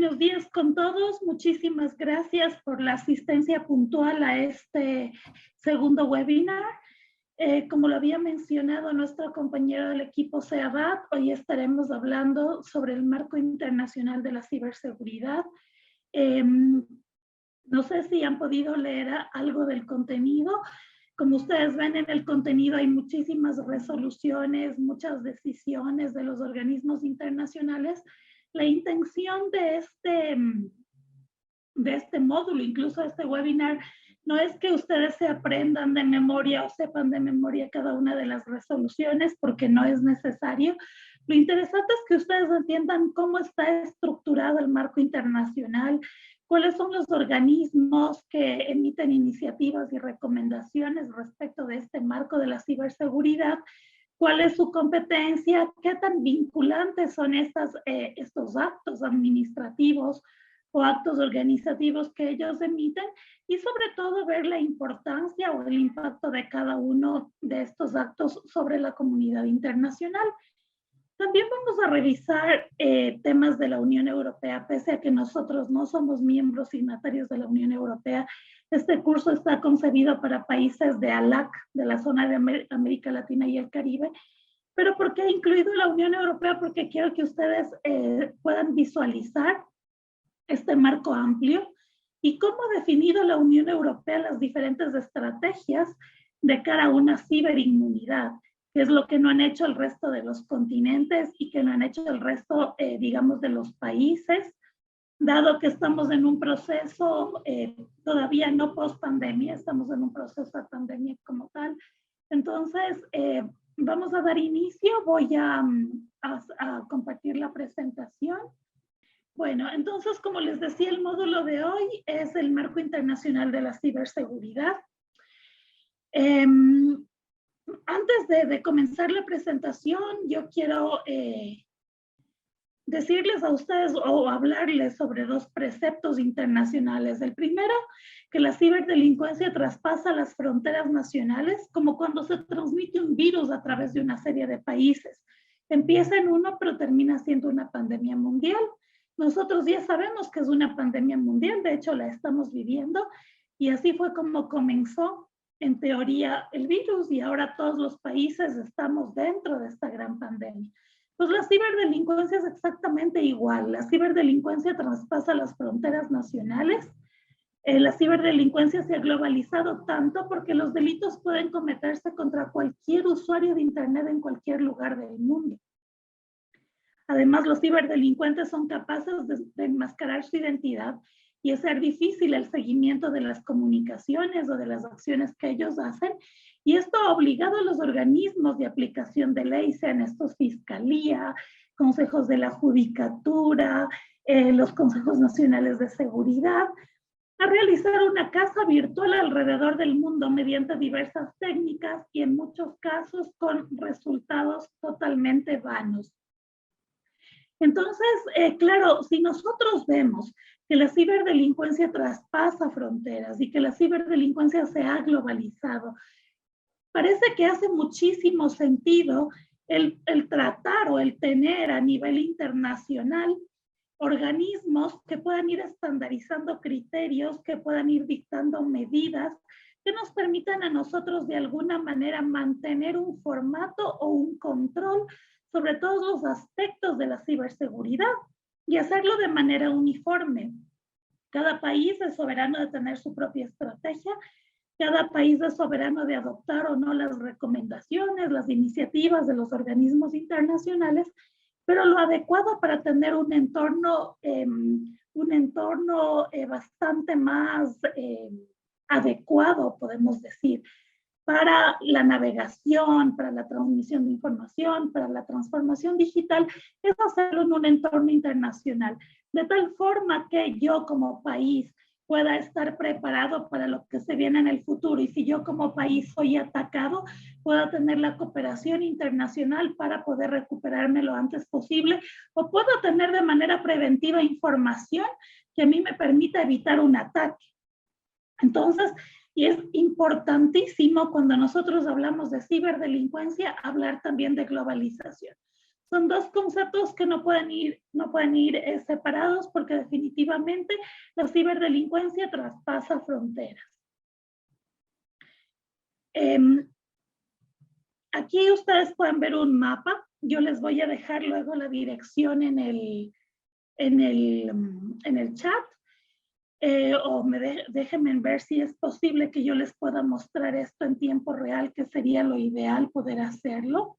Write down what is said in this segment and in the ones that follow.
Buenos días con todos. Muchísimas gracias por la asistencia puntual a este segundo webinar. Como lo había mencionado nuestro compañero del equipo CEABAT, hoy estaremos hablando sobre el marco internacional de la ciberseguridad. No sé si han podido leer algo del contenido. Como ustedes ven en el contenido hay muchísimas resoluciones, muchas decisiones de los organismos internacionales. La intención de este módulo, incluso este webinar, no es que ustedes se aprendan de memoria o sepan de memoria cada una de las resoluciones, porque no es necesario. Lo interesante es que ustedes entiendan cómo está estructurado el marco internacional, cuáles son los organismos que emiten iniciativas y recomendaciones respecto de este marco de la ciberseguridad, cuál es su competencia, qué tan vinculantes son estos actos administrativos o actos organizativos que ellos emiten, y sobre todo ver la importancia o el impacto de cada uno de estos actos sobre la comunidad internacional. También vamos a revisar temas de la Unión Europea, pese a que nosotros no somos miembros signatarios de la Unión Europea. Este curso está concebido para países de ALAC, de la zona de América Latina y el Caribe. ¿Pero por qué he incluido la Unión Europea? Porque quiero que ustedes puedan visualizar este marco amplio y cómo ha definido la Unión Europea las diferentes estrategias de cara a una ciberinmunidad, que es lo que no han hecho el resto de los continentes y que no han hecho el resto, digamos, de los países, dado que estamos en un proceso todavía no post-pandemia, estamos en un proceso de pandemia como tal. Entonces, vamos a dar inicio. Voy a compartir la presentación. Bueno, entonces, como les decía, el módulo de hoy es el marco internacional de la ciberseguridad. Antes de comenzar la presentación, yo quiero decirles a ustedes o hablarles sobre dos preceptos internacionales. El primero, que la ciberdelincuencia traspasa las fronteras nacionales, como cuando se transmite un virus a través de una serie de países. Empieza en uno, pero termina siendo una pandemia mundial. Nosotros ya sabemos que es una pandemia mundial, de hecho la estamos viviendo, y así fue como comenzó en teoría el virus, y ahora todos los países estamos dentro de esta gran pandemia. Pues la ciberdelincuencia es exactamente igual. La ciberdelincuencia traspasa las fronteras nacionales. La ciberdelincuencia se ha globalizado tanto porque los delitos pueden cometerse contra cualquier usuario de Internet en cualquier lugar del mundo. Además, los ciberdelincuentes son capaces de enmascarar su identidad y hacer difícil el seguimiento de las comunicaciones o de las acciones que ellos hacen. Y esto ha obligado a los organismos de aplicación de ley, sean estos fiscalía, consejos de la judicatura, los consejos nacionales de seguridad, a realizar una caza virtual alrededor del mundo mediante diversas técnicas y en muchos casos con resultados totalmente vanos. Entonces, claro, si nosotros vemos que la ciberdelincuencia traspasa fronteras y que la ciberdelincuencia se ha globalizado, parece que hace muchísimo sentido el tratar o el tener a nivel internacional organismos que puedan ir estandarizando criterios, que puedan ir dictando medidas que nos permitan a nosotros de alguna manera mantener un formato o un control sobre todos los aspectos de la ciberseguridad y hacerlo de manera uniforme. Cada país es soberano de tener su propia estrategia, cada país es soberano de adoptar o no las recomendaciones, las iniciativas de los organismos internacionales, pero lo adecuado para tener un entorno bastante más adecuado, podemos decir, para la navegación, para la transmisión de información, para la transformación digital, es hacerlo en un entorno internacional, de tal forma que yo como país pueda estar preparado para lo que se viene en el futuro, y si yo como país soy atacado, pueda tener la cooperación internacional para poder recuperarme lo antes posible, o puedo tener de manera preventiva información que a mí me permita evitar un ataque. Entonces, y es importantísimo cuando nosotros hablamos de ciberdelincuencia, hablar también de globalización. Son dos conceptos que no pueden ir separados, porque definitivamente la ciberdelincuencia traspasa fronteras. Aquí ustedes pueden ver un mapa. Yo les voy a dejar luego la dirección en el chat. Déjenme ver si es posible que yo les pueda mostrar esto en tiempo real, que sería lo ideal poder hacerlo.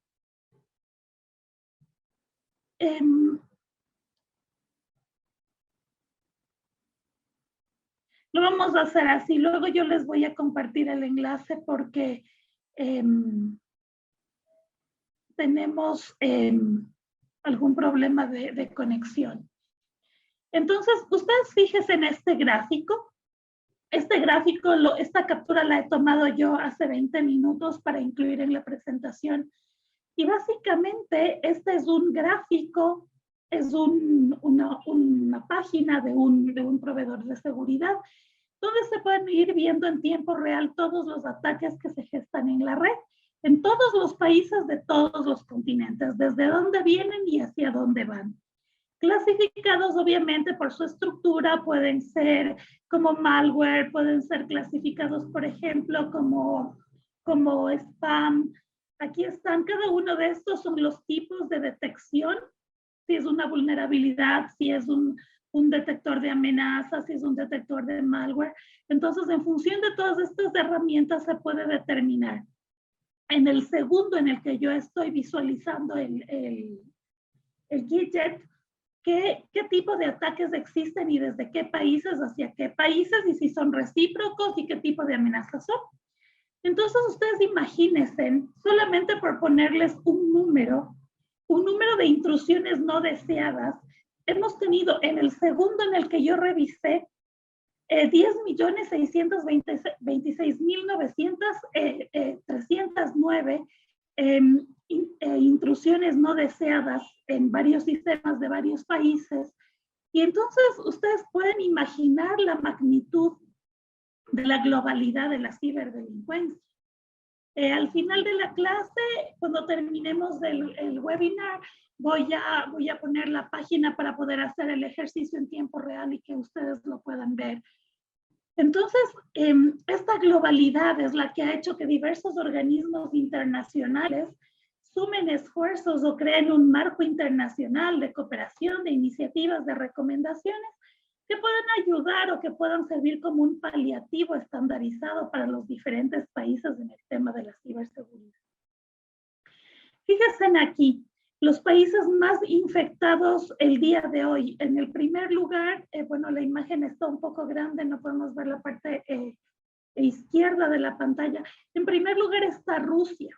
Lo vamos a hacer así. Luego yo les voy a compartir el enlace porque tenemos algún problema de conexión. Entonces, ustedes fíjense en este gráfico. Este gráfico, esta captura la he tomado yo hace 20 minutos para incluir en la presentación. Y básicamente este es un gráfico, es una página de un proveedor de seguridad, donde se pueden ir viendo en tiempo real todos los ataques que se gestan en la red, en todos los países de todos los continentes, desde dónde vienen y hacia dónde van. Clasificados obviamente por su estructura, pueden ser como malware, pueden ser clasificados, por ejemplo, como spam. Aquí están, cada uno de estos son los tipos de detección, si es una vulnerabilidad, si es un detector de amenazas, si es un detector de malware. Entonces, en función de todas estas herramientas se puede determinar. En el segundo en el que yo estoy visualizando el widget, ¿Qué tipo de ataques existen y desde qué países hacia qué países y si son recíprocos y qué tipo de amenazas son? Entonces ustedes imagínense, solamente por ponerles un número de intrusiones no deseadas, hemos tenido en el segundo en el que yo revisé 10.626.309 intrusiones no deseadas en varios sistemas de varios países. Y entonces ustedes pueden imaginar la magnitud de la globalidad de la ciberdelincuencia. Al final de la clase, cuando terminemos el webinar, voy a poner la página para poder hacer el ejercicio en tiempo real y que ustedes lo puedan ver. Entonces, esta globalidad es la que ha hecho que diversos organismos internacionales sumen esfuerzos o creen un marco internacional de cooperación, de iniciativas, de recomendaciones que puedan ayudar o que puedan servir como un paliativo estandarizado para los diferentes países en el tema de la ciberseguridad. Fíjense aquí, los países más infectados el día de hoy. En el primer lugar, bueno, la imagen está un poco grande, no podemos ver la parte izquierda de la pantalla. En primer lugar está Rusia,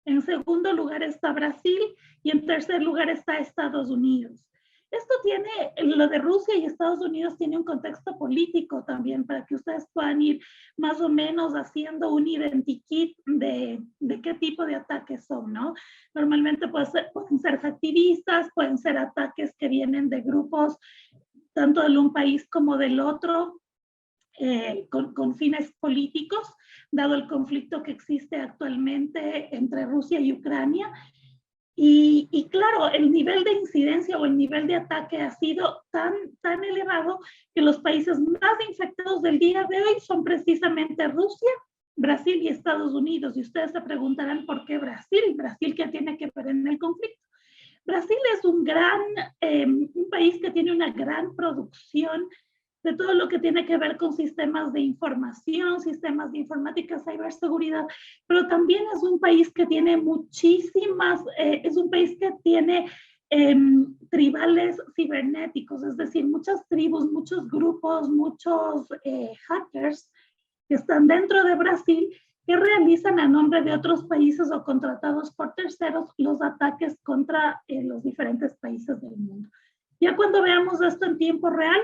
en segundo lugar está Brasil y en tercer lugar está Estados Unidos. Esto tiene, lo de Rusia y Estados Unidos tiene un contexto político también para que ustedes puedan ir más o menos haciendo un identikit de qué tipo de ataques son, ¿no? Normalmente pueden ser hacktivistas, pueden ser ataques que vienen de grupos tanto de un país como del otro, con fines políticos, dado el conflicto que existe actualmente entre Rusia y Ucrania. Y claro, el nivel de incidencia o el nivel de ataque ha sido tan elevado que los países más infectados del día de hoy son precisamente Rusia, Brasil y Estados Unidos. Y ustedes se preguntarán por qué Brasil. Brasil, ¿qué tiene que ver en el conflicto? Brasil es un país que tiene una gran producción de todo lo que tiene que ver con sistemas de información, sistemas de informática, ciberseguridad, pero también es un país que tiene es un país que tiene tribales cibernéticos, es decir, muchas tribus, muchos grupos, muchos hackers que están dentro de Brasil que realizan a nombre de otros países o contratados por terceros los ataques contra los diferentes países del mundo. Ya cuando veamos esto en tiempo real,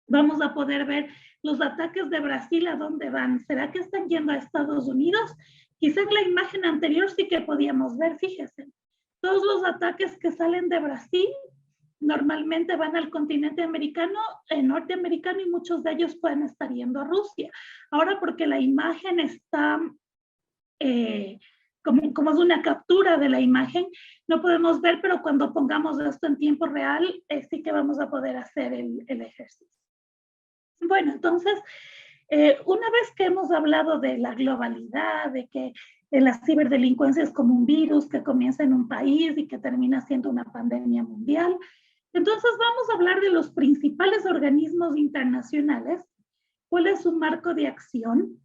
vamos a poder ver los ataques de Brasil a dónde van. ¿Será que están yendo a Estados Unidos? Quizás en la imagen anterior sí que podíamos ver, fíjense. Todos los ataques que salen de Brasil normalmente van al continente americano, norteamericano, y muchos de ellos pueden estar yendo a Rusia. Ahora, porque la imagen está como es una captura de la imagen, no podemos ver, pero cuando pongamos esto en tiempo real, sí que vamos a poder hacer el ejercicio. Bueno, entonces, una vez que hemos hablado de la globalidad, de que la ciberdelincuencia es como un virus que comienza en un país y que termina siendo una pandemia mundial, entonces vamos a hablar de los principales organismos internacionales, cuál es su marco de acción,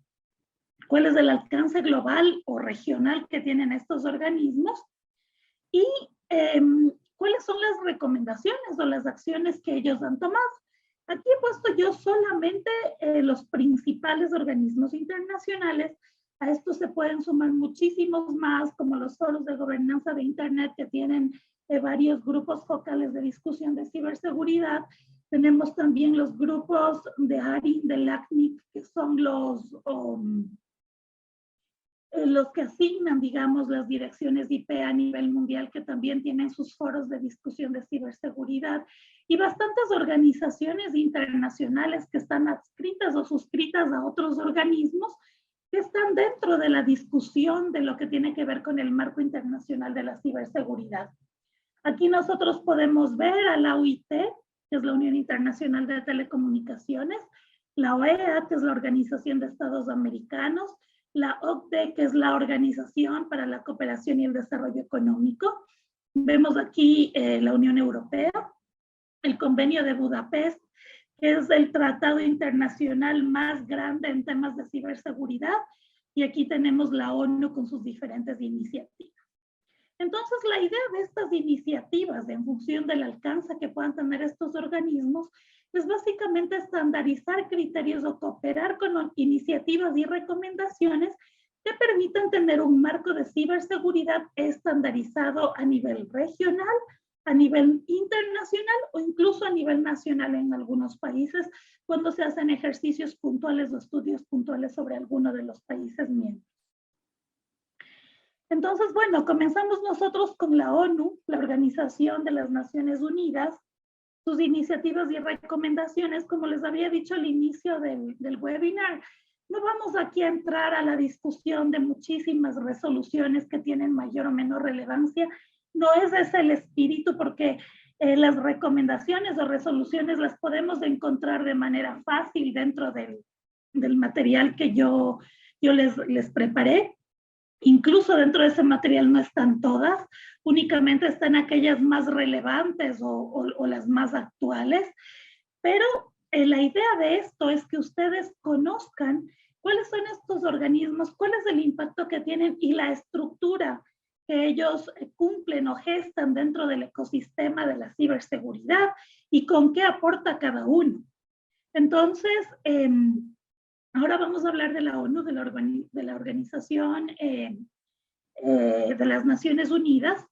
cuál es el alcance global o regional que tienen estos organismos y cuáles son las recomendaciones o las acciones que ellos han tomado. Aquí he puesto yo solamente los principales organismos internacionales. A esto se pueden sumar muchísimos más, como los foros de gobernanza de Internet que tienen varios grupos focales de discusión de ciberseguridad. Tenemos también los grupos de ARI, de LACNIC, que son los que asignan, digamos, las direcciones IP a nivel mundial, que también tienen sus foros de discusión de ciberseguridad, y bastantes organizaciones internacionales que están adscritas o suscritas a otros organismos que están dentro de la discusión de lo que tiene que ver con el marco internacional de la ciberseguridad. Aquí nosotros podemos ver a la OIT, que es la Unión Internacional de Telecomunicaciones, la OEA, que es la Organización de Estados Americanos, la OCDE, que es la Organización para la Cooperación y el Desarrollo Económico. Vemos aquí la Unión Europea, el Convenio de Budapest, que es el tratado internacional más grande en temas de ciberseguridad, y aquí tenemos la ONU con sus diferentes iniciativas. Entonces, la idea de estas iniciativas, en función del alcance que puedan tener estos organismos, es básicamente estandarizar criterios o cooperar con iniciativas y recomendaciones que permitan tener un marco de ciberseguridad estandarizado a nivel regional, a nivel internacional o incluso a nivel nacional en algunos países, cuando se hacen ejercicios puntuales o estudios puntuales sobre alguno de los países miembros. Entonces, bueno, comenzamos nosotros con la ONU, la Organización de las Naciones Unidas, sus iniciativas y recomendaciones. Como les había dicho al inicio del webinar, no vamos aquí a entrar a la discusión de muchísimas resoluciones que tienen mayor o menor relevancia. No es ese el espíritu, porque las recomendaciones o resoluciones las podemos encontrar de manera fácil dentro del material que yo les preparé. Incluso dentro de ese material no están todas, únicamente están aquellas más relevantes o las más actuales, pero la idea de esto es que ustedes conozcan cuáles son estos organismos, cuál es el impacto que tienen y la estructura que ellos cumplen o gestan dentro del ecosistema de la ciberseguridad y con qué aporta cada uno. Entonces, ahora vamos a hablar de la ONU, de la Organización de las Naciones Unidas.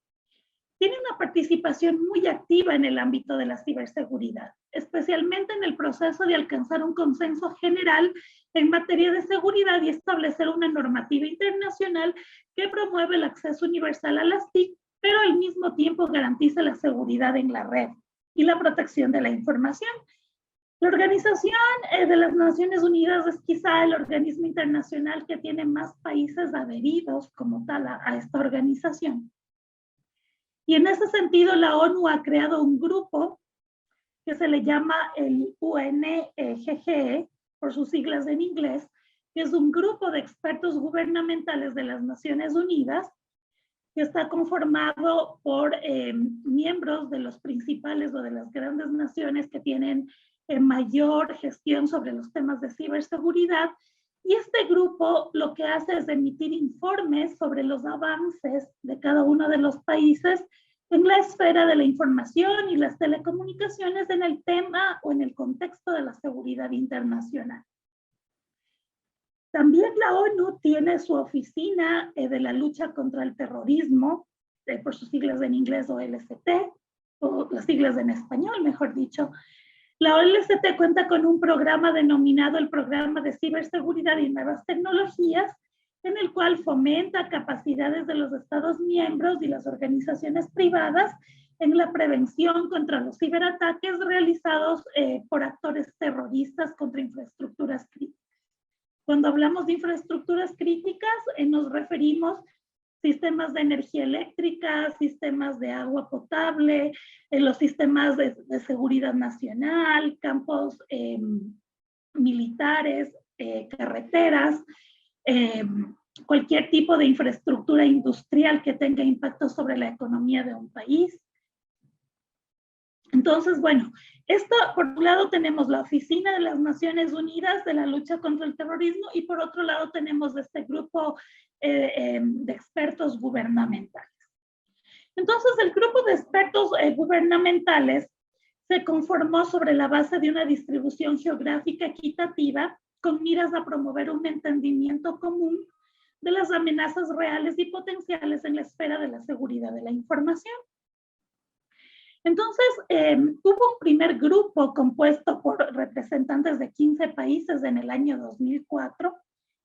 Tiene una participación muy activa en el ámbito de la ciberseguridad, especialmente en el proceso de alcanzar un consenso general en materia de seguridad y establecer una normativa internacional que promueve el acceso universal a las TIC, pero al mismo tiempo garantiza la seguridad en la red y la protección de la información. La Organización de las Naciones Unidas es quizá el organismo internacional que tiene más países adheridos como tal a esta organización. Y en ese sentido, la ONU ha creado un grupo que se le llama el UNGGE, por sus siglas en inglés, que es un grupo de expertos gubernamentales de las Naciones Unidas, que está conformado por miembros de los principales o de las grandes naciones que tienen mayor gestión sobre los temas de ciberseguridad. Y este grupo lo que hace es emitir informes sobre los avances de cada uno de los países en la esfera de la información y las telecomunicaciones en el tema o en el contexto de la seguridad internacional. También la ONU tiene su oficina de la lucha contra el terrorismo, por sus siglas en inglés OLST, o las siglas en español, mejor dicho. La OLST cuenta con un programa denominado el Programa de Ciberseguridad y Nuevas Tecnologías, en el cual fomenta capacidades de los Estados miembros y las organizaciones privadas en la prevención contra los ciberataques realizados por actores terroristas contra infraestructuras críticas. Cuando hablamos de infraestructuras críticas, nos referimos sistemas de energía eléctrica, sistemas de agua potable, los sistemas de seguridad nacional, campos militares, carreteras, cualquier tipo de infraestructura industrial que tenga impacto sobre la economía de un país. Entonces, bueno, esto por un lado tenemos la Oficina de las Naciones Unidas de la lucha contra el terrorismo y por otro lado tenemos este grupo de expertos gubernamentales. Entonces, el grupo de expertos gubernamentales se conformó sobre la base de una distribución geográfica equitativa con miras a promover un entendimiento común de las amenazas reales y potenciales en la esfera de la seguridad de la información. Entonces, hubo un primer grupo compuesto por representantes de 15 países en el año 2004.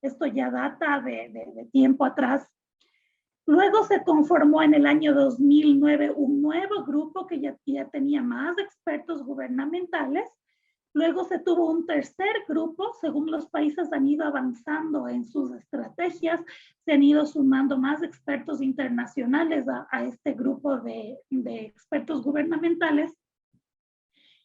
Esto ya data de tiempo atrás. Luego se conformó en el año 2009 un nuevo grupo que ya tenía más expertos gubernamentales. Luego se tuvo un tercer grupo, según los países han ido avanzando en sus estrategias, se han ido sumando más expertos internacionales a este grupo de expertos gubernamentales.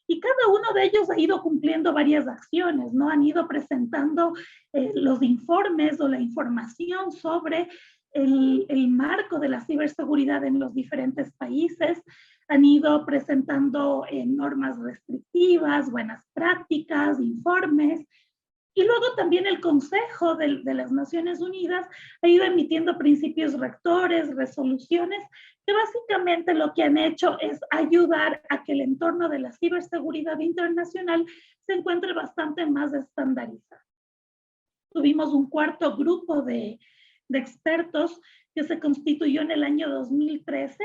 Y cada uno de ellos ha ido cumpliendo varias acciones, ¿no? Han ido presentando los informes o la información sobre el marco de la ciberseguridad en los diferentes países, han ido presentando normas restrictivas, buenas prácticas, informes, y luego también el Consejo de las Naciones Unidas ha ido emitiendo principios rectores, resoluciones, que básicamente lo que han hecho es ayudar a que el entorno de la ciberseguridad internacional se encuentre bastante más estandarizado. Tuvimos un cuarto grupo de expertos que se constituyó en el año 2013,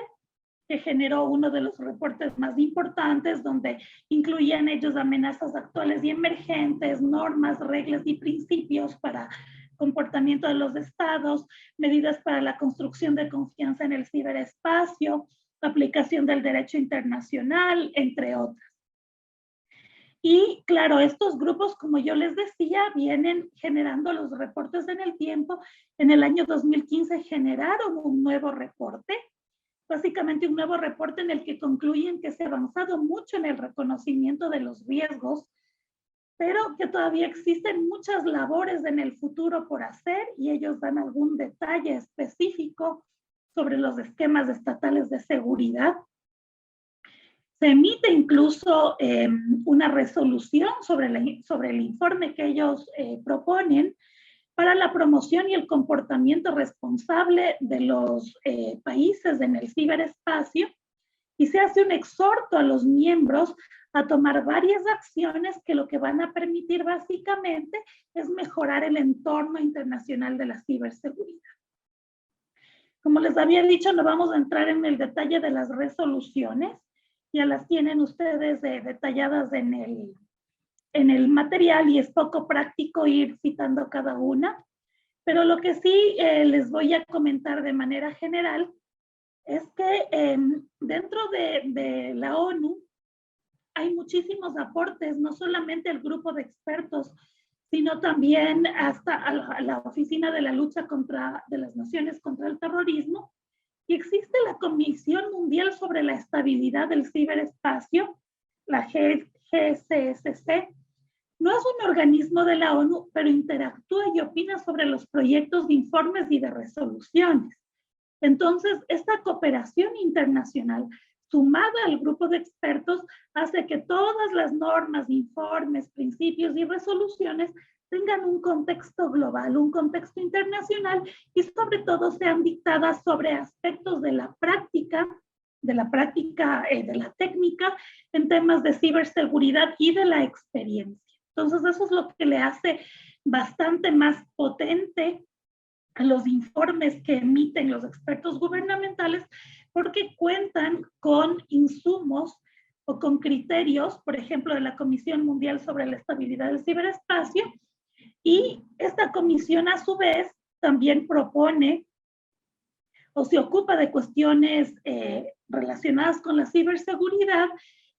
que generó uno de los reportes más importantes, donde incluían ellos amenazas actuales y emergentes, normas, reglas y principios para comportamiento de los estados, medidas para la construcción de confianza en el ciberespacio, aplicación del derecho internacional, entre otras. Y claro, estos grupos, como yo les decía, vienen generando los reportes en el tiempo. En el año 2015 generaron un nuevo reporte, básicamente un nuevo reporte en el que concluyen que se ha avanzado mucho en el reconocimiento de los riesgos, pero que todavía existen muchas labores en el futuro por hacer, y ellos dan algún detalle específico sobre los esquemas estatales de seguridad. Se emite incluso una resolución sobre el informe que ellos proponen para la promoción y el comportamiento responsable de los países en el ciberespacio, y se hace un exhorto a los miembros a tomar varias acciones que lo que van a permitir básicamente es mejorar el entorno internacional de la ciberseguridad. Como les había dicho, no vamos a entrar en el detalle de las resoluciones, ya las tienen ustedes detalladas en el material y es poco práctico ir citando cada una, pero lo que sí les voy a comentar de manera general es que dentro de la ONU hay muchísimos aportes, no solamente el grupo de expertos, sino también hasta a la Oficina de la Lucha de las Naciones contra el Terrorismo, y existe la Comisión Mundial sobre la Estabilidad del Ciberespacio, la GCSC. No es un organismo de la ONU, pero interactúa y opina sobre los proyectos de informes y de resoluciones. Entonces, esta cooperación internacional, sumada al grupo de expertos, hace que todas las normas, informes, principios y resoluciones tengan un contexto global, un contexto internacional, y sobre todo sean dictadas sobre aspectos de la práctica, de la técnica en temas de ciberseguridad y de la experiencia. Entonces, eso es lo que le hace bastante más potente a los informes que emiten los expertos gubernamentales, porque cuentan con insumos o con criterios, por ejemplo, de la Comisión Mundial sobre la Estabilidad del Ciberespacio, y esta comisión a su vez también propone o se ocupa de cuestiones relacionadas con la ciberseguridad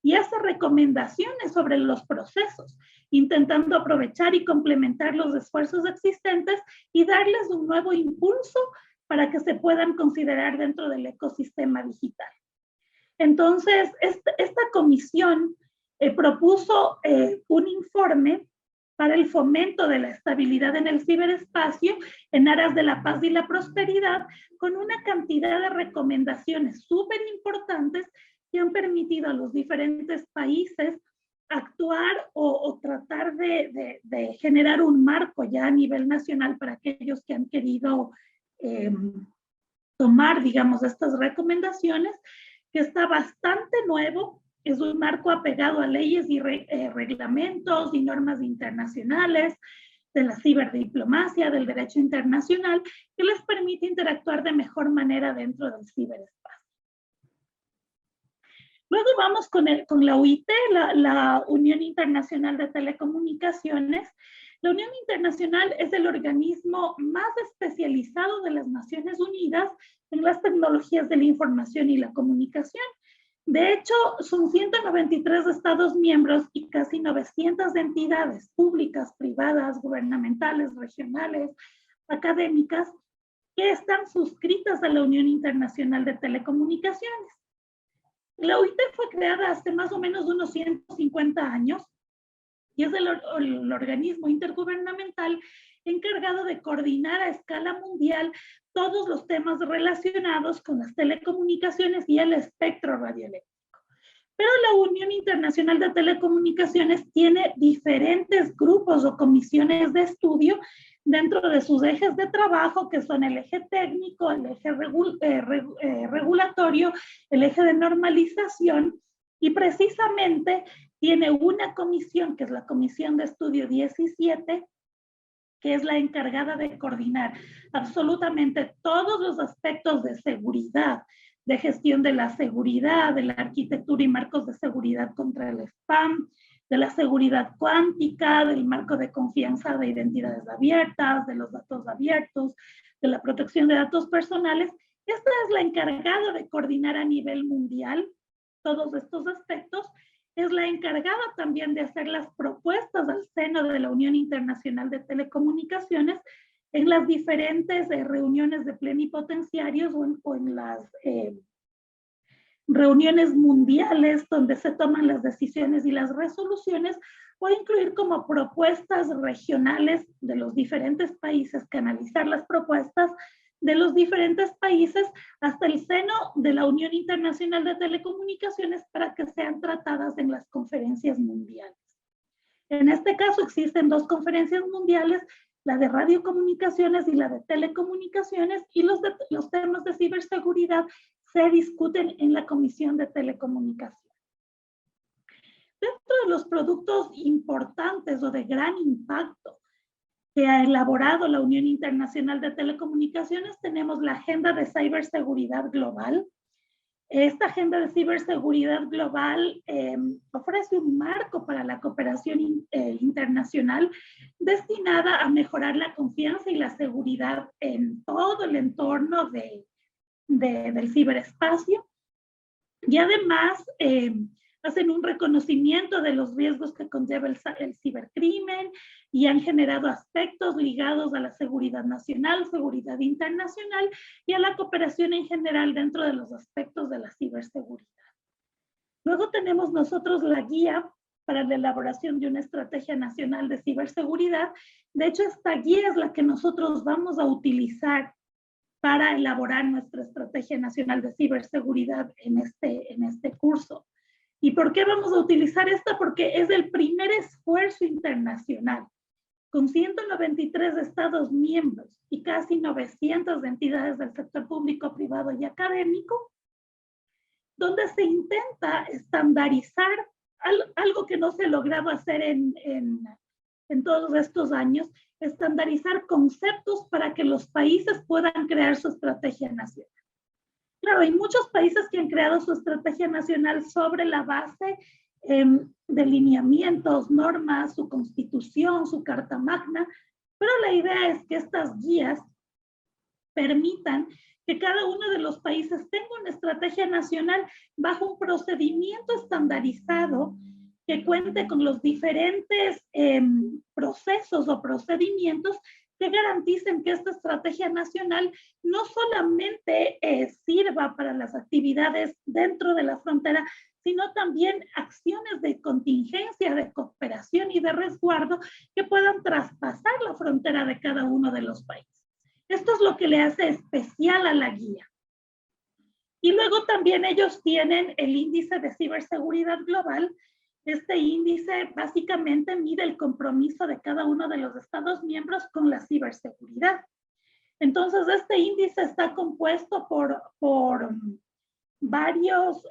y hace recomendaciones sobre los procesos, intentando aprovechar y complementar los esfuerzos existentes y darles un nuevo impulso para que se puedan considerar dentro del ecosistema digital. Entonces, esta comisión propuso un informe para el fomento de la estabilidad en el ciberespacio en aras de la paz y la prosperidad, con una cantidad de recomendaciones súper importantes que han permitido a los diferentes países actuar o tratar de generar un marco ya a nivel nacional para aquellos que han querido tomar, digamos, estas recomendaciones, que está bastante nuevo. Es un marco apegado a leyes y reglamentos y normas internacionales de la ciberdiplomacia, del derecho internacional, que les permite interactuar de mejor manera dentro del ciberespacio. Luego vamos con la UIT, la Unión Internacional de Telecomunicaciones. La Unión Internacional es el organismo más especializado de las Naciones Unidas en las tecnologías de la información y la comunicación. De hecho, son 193 Estados miembros y casi 900 entidades públicas, privadas, gubernamentales, regionales, académicas, que están suscritas a la Unión Internacional de Telecomunicaciones. La OIT fue creada hace más o menos unos 150 años y es el organismo intergubernamental encargado de coordinar a escala mundial todos los temas relacionados con las telecomunicaciones y el espectro radioeléctrico. Pero la Unión Internacional de Telecomunicaciones tiene diferentes grupos o comisiones de estudio dentro de sus ejes de trabajo, que son el eje técnico, el eje regulatorio, el eje de normalización, y precisamente tiene una comisión, que es la Comisión de Estudio 17, que es la encargada de coordinar absolutamente todos los aspectos de seguridad, de gestión de la seguridad, de la arquitectura y marcos de seguridad contra el spam, de la seguridad cuántica, del marco de confianza de identidades abiertas, de los datos abiertos, de la protección de datos personales. Esta es la encargada de coordinar a nivel mundial todos estos aspectos. Es la encargada también de hacer las propuestas al seno de la Unión Internacional de Telecomunicaciones en las diferentes reuniones de plenipotenciarios o en las reuniones mundiales donde se toman las decisiones y las resoluciones, o incluir como propuestas regionales de los diferentes países, canalizar las propuestas de los diferentes países hasta el seno de la Unión Internacional de Telecomunicaciones para que sean tratadas en las conferencias mundiales. En este caso existen dos conferencias mundiales, la de radiocomunicaciones y la de telecomunicaciones, y los temas de ciberseguridad se discuten en la Comisión de Telecomunicaciones. Dentro de los productos importantes o de gran impacto que ha elaborado la Unión Internacional de Telecomunicaciones, tenemos la Agenda de Ciberseguridad Global. Esta Agenda de Ciberseguridad Global ofrece un marco para la cooperación internacional destinada a mejorar la confianza y la seguridad en todo el entorno del ciberespacio, y además hacen un reconocimiento de los riesgos que conlleva el cibercrimen y han generado aspectos ligados a la seguridad nacional, seguridad internacional y a la cooperación en general dentro de los aspectos de la ciberseguridad. Luego tenemos nosotros la guía para la elaboración de una estrategia nacional de ciberseguridad. De hecho, esta guía es la que nosotros vamos a utilizar para elaborar nuestra estrategia nacional de ciberseguridad en este curso. ¿Y por qué vamos a utilizar esta? Porque es el primer esfuerzo internacional, con 193 Estados miembros y casi 900 entidades del sector público, privado y académico, donde se intenta estandarizar algo que no se ha logrado hacer en todos estos años, estandarizar conceptos para que los países puedan crear su estrategia nacional. Claro, hay muchos países que han creado su estrategia nacional sobre la base de lineamientos, normas, su constitución, su carta magna, pero la idea es que estas guías permitan que cada uno de los países tenga una estrategia nacional bajo un procedimiento estandarizado que cuente con los diferentes procesos o procedimientos que garanticen que esta estrategia nacional no solamente sirva para las actividades dentro de la frontera, sino también acciones de contingencia, de cooperación y de resguardo que puedan traspasar la frontera de cada uno de los países. Esto es lo que le hace especial a la guía. Y luego también ellos tienen el índice de ciberseguridad global. Este índice básicamente mide el compromiso de cada uno de los Estados miembros con la ciberseguridad. Entonces, este índice está compuesto por varios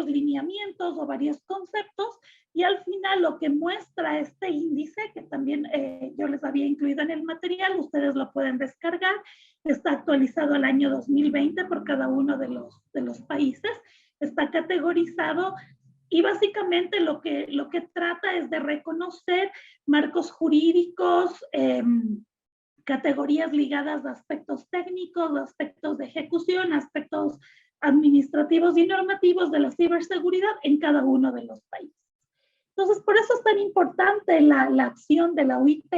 lineamientos o varios conceptos, y al final lo que muestra este índice, que también yo les había incluido en el material, ustedes lo pueden descargar, está actualizado al año 2020 por cada uno de los países, está categorizado y básicamente lo que trata es de reconocer marcos jurídicos, categorías ligadas a aspectos técnicos, aspectos de ejecución, aspectos administrativos y normativos de la ciberseguridad en cada uno de los países. Entonces, por eso es tan importante la acción de la OIT.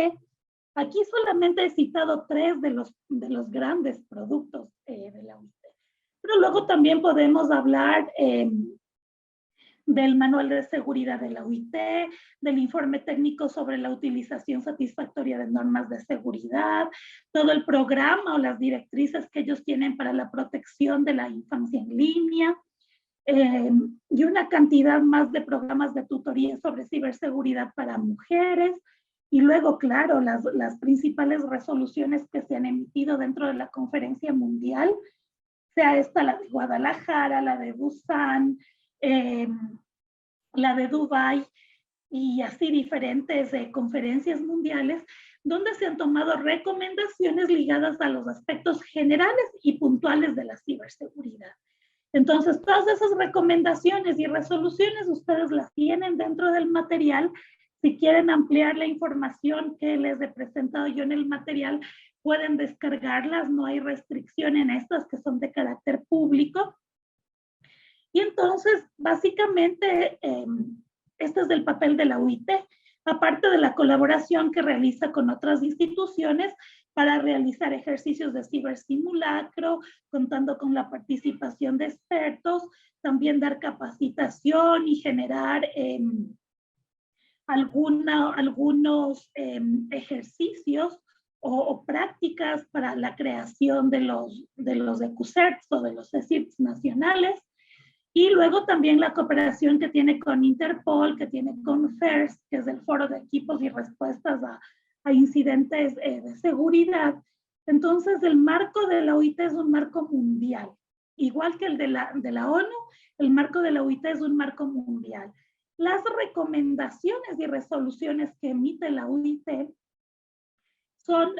Aquí solamente he citado 3 de los grandes productos de la OIT. Pero luego también podemos hablar del manual de seguridad de la OIT, del informe técnico sobre la utilización satisfactoria de normas de seguridad, todo el programa o las directrices que ellos tienen para la protección de la infancia en línea, y una cantidad más de programas de tutoría sobre ciberseguridad para mujeres. Y luego, claro, las principales resoluciones que se han emitido dentro de la conferencia mundial, sea esta la de Guadalajara, la de Busan, la de Dubái, y así diferentes conferencias mundiales, donde se han tomado recomendaciones ligadas a los aspectos generales y puntuales de la ciberseguridad. Entonces, todas esas recomendaciones y resoluciones ustedes las tienen dentro del material. Si quieren ampliar la información que les he presentado yo en el material, pueden descargarlas, no hay restricción en estas que son de carácter público. Y entonces, básicamente, este es el papel de la OIT, aparte de la colaboración que realiza con otras instituciones para realizar ejercicios de cibersimulacro, contando con la participación de expertos, también dar capacitación y generar algunos ejercicios o prácticas para la creación de los EQCERTs o de los CSIRTs nacionales. Y luego también la cooperación que tiene con Interpol, que tiene con FIRST, que es el Foro de Equipos y Respuestas a Incidentes de Seguridad. Entonces, el marco de la OIT es un marco mundial. Igual que el de la ONU, el marco de la OIT es un marco mundial. Las recomendaciones y resoluciones que emite la OIT son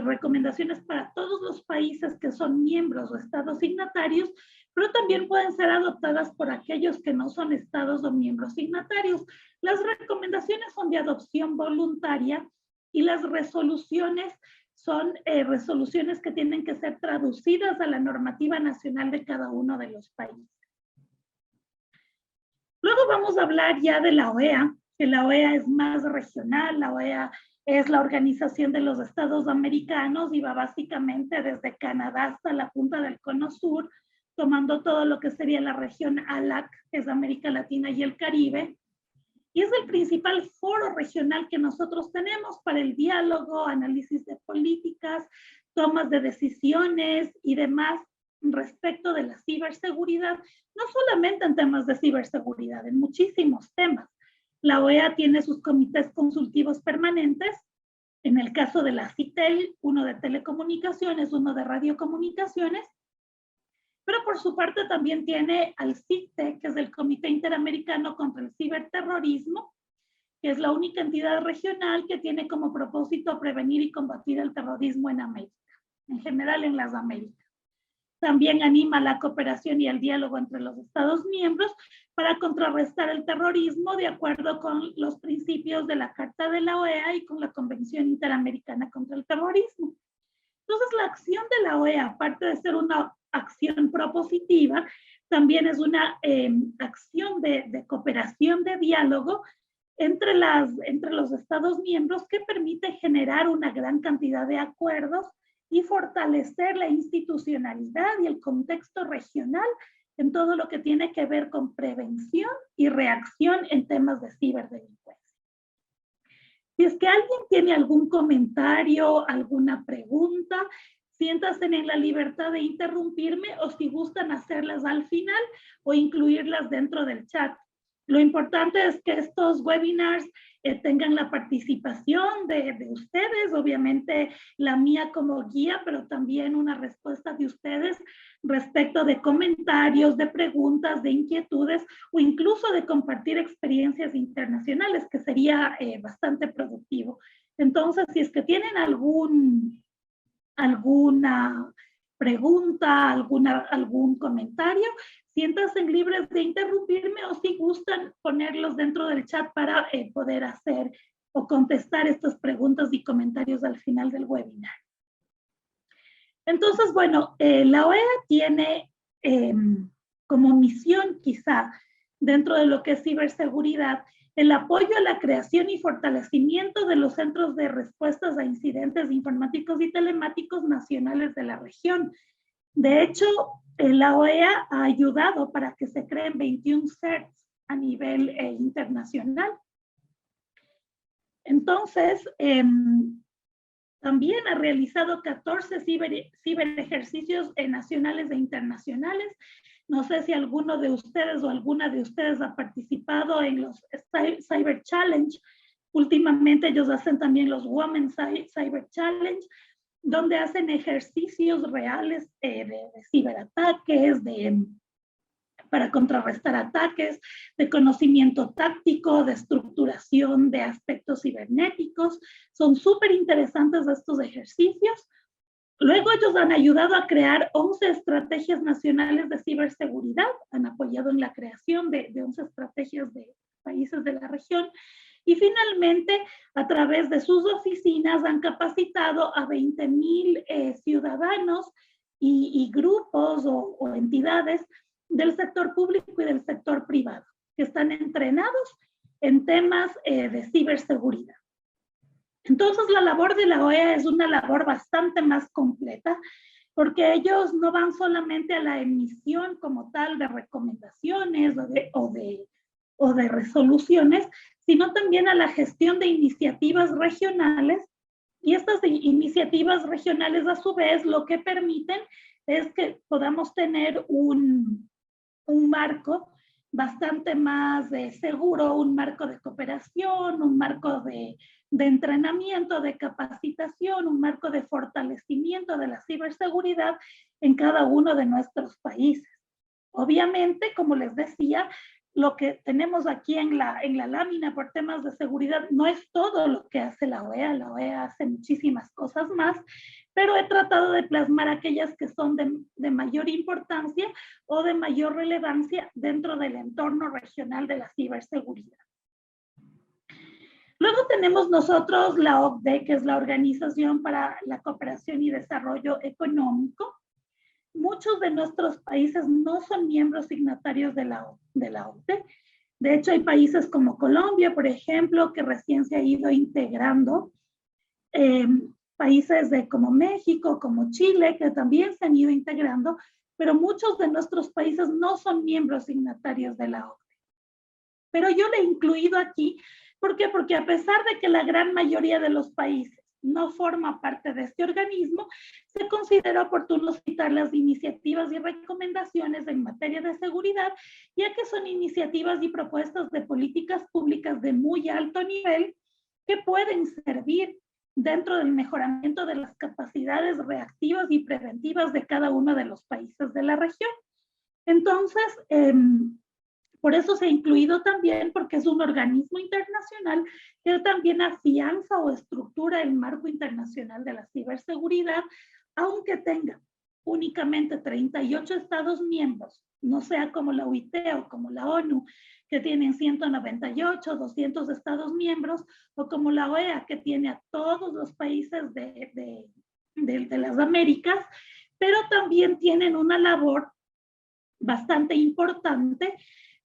recomendaciones para todos los países que son miembros o estados signatarios, pero también pueden ser adoptadas por aquellos que no son estados o miembros signatarios. Las recomendaciones son de adopción voluntaria y las resoluciones son resoluciones que tienen que ser traducidas a la normativa nacional de cada uno de los países. Luego vamos a hablar ya de la OEA, que la OEA es más regional. La OEA es la Organización de los Estados Americanos y va básicamente desde Canadá hasta la punta del Cono Sur, tomando todo lo que sería la región ALAC, que es América Latina y el Caribe. Y es el principal foro regional que nosotros tenemos para el diálogo, análisis de políticas, tomas de decisiones y demás respecto de la ciberseguridad, no solamente en temas de ciberseguridad, en muchísimos temas. La OEA tiene sus comités consultivos permanentes, en el caso de la CITEL, uno de telecomunicaciones, uno de radiocomunicaciones, pero por su parte también tiene al CICTE, que es el Comité Interamericano contra el Ciberterrorismo, que es la única entidad regional que tiene como propósito prevenir y combatir el terrorismo en América, en general en las Américas. También anima la cooperación y el diálogo entre los Estados miembros para contrarrestar el terrorismo de acuerdo con los principios de la Carta de la OEA y con la Convención Interamericana contra el Terrorismo. Entonces, la acción de la OEA, aparte de ser una acción propositiva, también es una acción de cooperación, de diálogo, entre los Estados miembros que permite generar una gran cantidad de acuerdos y fortalecer la institucionalidad y el contexto regional en todo lo que tiene que ver con prevención y reacción en temas de ciberdelincuencia. Si es que alguien tiene algún comentario, alguna pregunta, siéntanse en la libertad de interrumpirme o si gustan hacerlas al final o incluirlas dentro del chat. Lo importante es que estos webinars tengan la participación de ustedes, obviamente la mía como guía, pero también una respuesta de ustedes respecto de comentarios, de preguntas, de inquietudes o incluso de compartir experiencias internacionales, que sería bastante productivo. Entonces, si es que tienen alguna pregunta, algún comentario, siéntanse libres de interrumpirme o si gustan ponerlos dentro del chat para poder hacer o contestar estas preguntas y comentarios al final del webinar. Entonces, bueno, la OEA tiene como misión quizá dentro de lo que es ciberseguridad el apoyo a la creación y fortalecimiento de los centros de respuestas a incidentes informáticos y telemáticos nacionales de la región. De hecho, la OEA ha ayudado para que se creen 21 CERTs a nivel internacional. Entonces, también ha realizado 14 ciberejercicios nacionales e internacionales. No sé si alguno de ustedes o alguna de ustedes ha participado en los Cyber Challenge. Últimamente ellos hacen también los Women Cyber Challenge, donde hacen ejercicios reales de ciberataques, para contrarrestar ataques, de conocimiento táctico, de estructuración de aspectos cibernéticos. Son súper interesantes estos ejercicios. Luego ellos han ayudado a crear 11 estrategias nacionales de ciberseguridad, han apoyado en la creación de 11 estrategias de países de la región y finalmente a través de sus oficinas han capacitado a 20,000 ciudadanos y grupos o entidades del sector público y del sector privado que están entrenados en temas de ciberseguridad. Entonces, la labor de la OEA es una labor bastante más completa porque ellos no van solamente a la emisión como tal de recomendaciones o de resoluciones, sino también a la gestión de iniciativas regionales. Y estas iniciativas regionales, a su vez, lo que permiten es que podamos tener un marco bastante más seguro, un marco de cooperación, un marco de entrenamiento, de capacitación, un marco de fortalecimiento de la ciberseguridad en cada uno de nuestros países. Obviamente, como les decía, lo que tenemos aquí en la lámina por temas de seguridad no es todo lo que hace la OEA. La OEA hace muchísimas cosas más, pero he tratado de plasmar aquellas que son de mayor importancia o de mayor relevancia dentro del entorno regional de la ciberseguridad. Luego tenemos nosotros la OCDE, que es la Organización para la Cooperación y Desarrollo Económico. Muchos de nuestros países no son miembros signatarios de la OCDE. De hecho, hay países como Colombia, por ejemplo, que recién se ha ido integrando. Países como México, como Chile, que también se han ido integrando, pero muchos de nuestros países no son miembros signatarios de la OCDE. Pero yo le he incluido aquí, ¿por qué? Porque a pesar de que la gran mayoría de los países no forma parte de este organismo, se considera oportuno citar las iniciativas y recomendaciones en materia de seguridad, ya que son iniciativas y propuestas de políticas públicas de muy alto nivel que pueden servir dentro del mejoramiento de las capacidades reactivas y preventivas de cada uno de los países de la región. Entonces, por eso se ha incluido también, porque es un organismo internacional que también afianza o estructura el marco internacional de la ciberseguridad, aunque tenga únicamente 38 Estados miembros, no sea como la OIT o como la ONU, que tienen 198, 200 Estados miembros, o como la OEA, que tiene a todos los países de las Américas, pero también tienen una labor bastante importante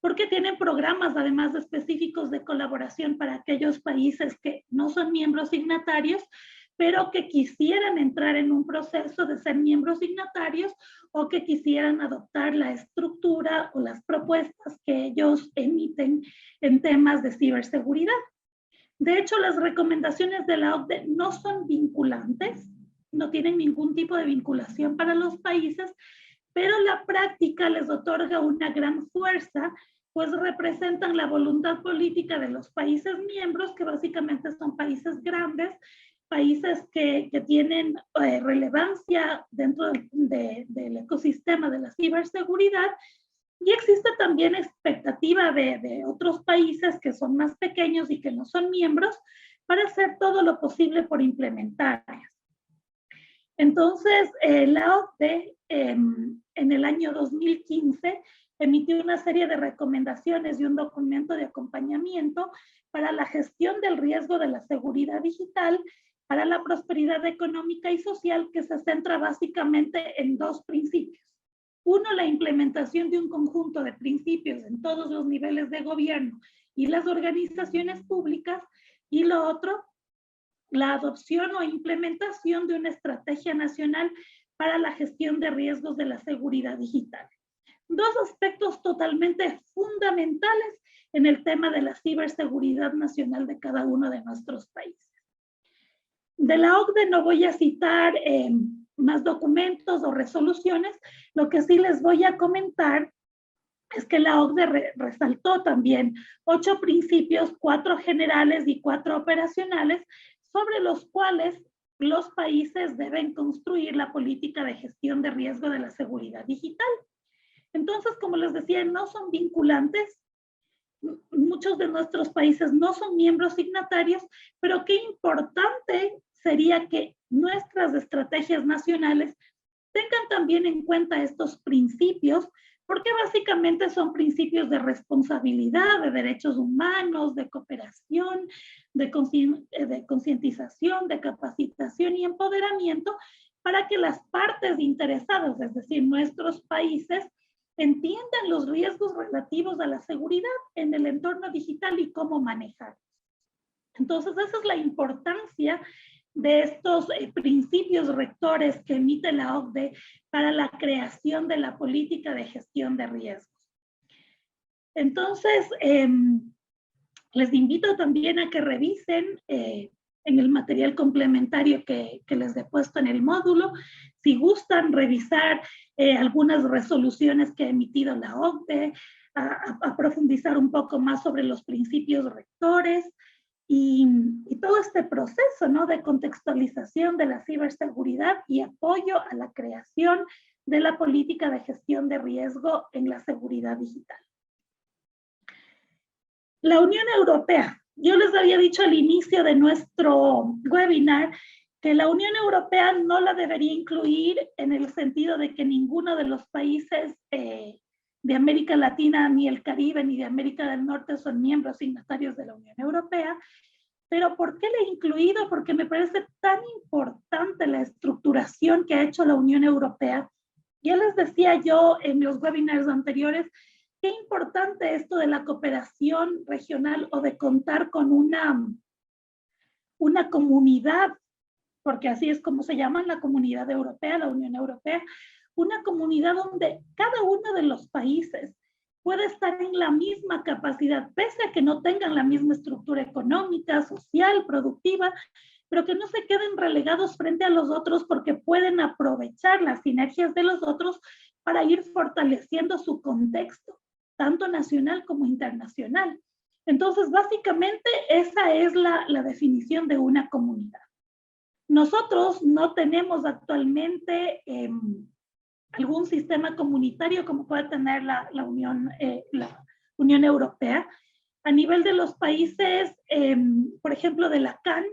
porque tienen programas además específicos de colaboración para aquellos países que no son miembros signatarios, pero que quisieran entrar en un proceso de ser miembros signatarios o que quisieran adoptar la estructura o las propuestas que ellos emiten en temas de ciberseguridad. De hecho, las recomendaciones de la OCDE no son vinculantes, no tienen ningún tipo de vinculación para los países, pero la práctica les otorga una gran fuerza, pues representan la voluntad política de los países miembros, que básicamente son países grandes, países que tienen relevancia dentro del ecosistema de la ciberseguridad, y existe también expectativa de otros países que son más pequeños y que no son miembros para hacer todo lo posible por implementarlas. Entonces, la OCDE en el año 2015 emitió una serie de recomendaciones y un documento de acompañamiento para la gestión del riesgo de la seguridad digital, para la prosperidad económica y social, que se centra básicamente en dos principios. Uno, la implementación de un conjunto de principios en todos los niveles de gobierno y las organizaciones públicas, y lo otro, la adopción o implementación de una estrategia nacional para la gestión de riesgos de la seguridad digital. Dos aspectos totalmente fundamentales en el tema de la ciberseguridad nacional de cada uno de nuestros países. De la OCDE no voy a citar más documentos o resoluciones. Lo que sí les voy a comentar es que la OCDE resaltó también 8 principios, 4 generales y 4 operacionales, sobre los cuales los países deben construir la política de gestión de riesgo de la seguridad digital. Entonces, como les decía, no son vinculantes. Muchos de nuestros países no son miembros signatarios, pero qué importante sería que nuestras estrategias nacionales tengan también en cuenta estos principios, porque básicamente son principios de responsabilidad, de derechos humanos, de cooperación, de concientización, de capacitación y empoderamiento, para que las partes interesadas, es decir, nuestros países, entiendan los riesgos relativos a la seguridad en el entorno digital y cómo manejar. Entonces, esa es la importancia de estos principios rectores que emite la OCDE para la creación de la política de gestión de riesgos. Entonces, les invito también a que revisen en el material complementario que les he puesto en el módulo, si gustan revisar algunas resoluciones que ha emitido la OCDE, a profundizar un poco más sobre los principios rectores, y todo este proceso, ¿no?, de contextualización de la ciberseguridad y apoyo a la creación de la política de gestión de riesgo en la seguridad digital. La Unión Europea. Yo les había dicho al inicio de nuestro webinar que la Unión Europea no la debería incluir en el sentido de que ninguno de los países de América Latina, ni el Caribe, ni de América del Norte son miembros signatarios de la Unión Europea. Pero ¿por qué la he incluido? Porque me parece tan importante la estructuración que ha hecho la Unión Europea. Ya les decía yo en los webinars anteriores, qué importante esto de la cooperación regional o de contar con una comunidad, porque así es como se llama la comunidad europea, la Unión Europea, una comunidad donde cada uno de los países puede estar en la misma capacidad, pese a que no tengan la misma estructura económica, social, productiva, pero que no se queden relegados frente a los otros, porque pueden aprovechar las sinergias de los otros para ir fortaleciendo su contexto, tanto nacional como internacional. Entonces, básicamente, esa es la definición de una comunidad. Nosotros no tenemos actualmente algún sistema comunitario como puede tener la Unión Europea. A nivel de los países, por ejemplo, de la CAN,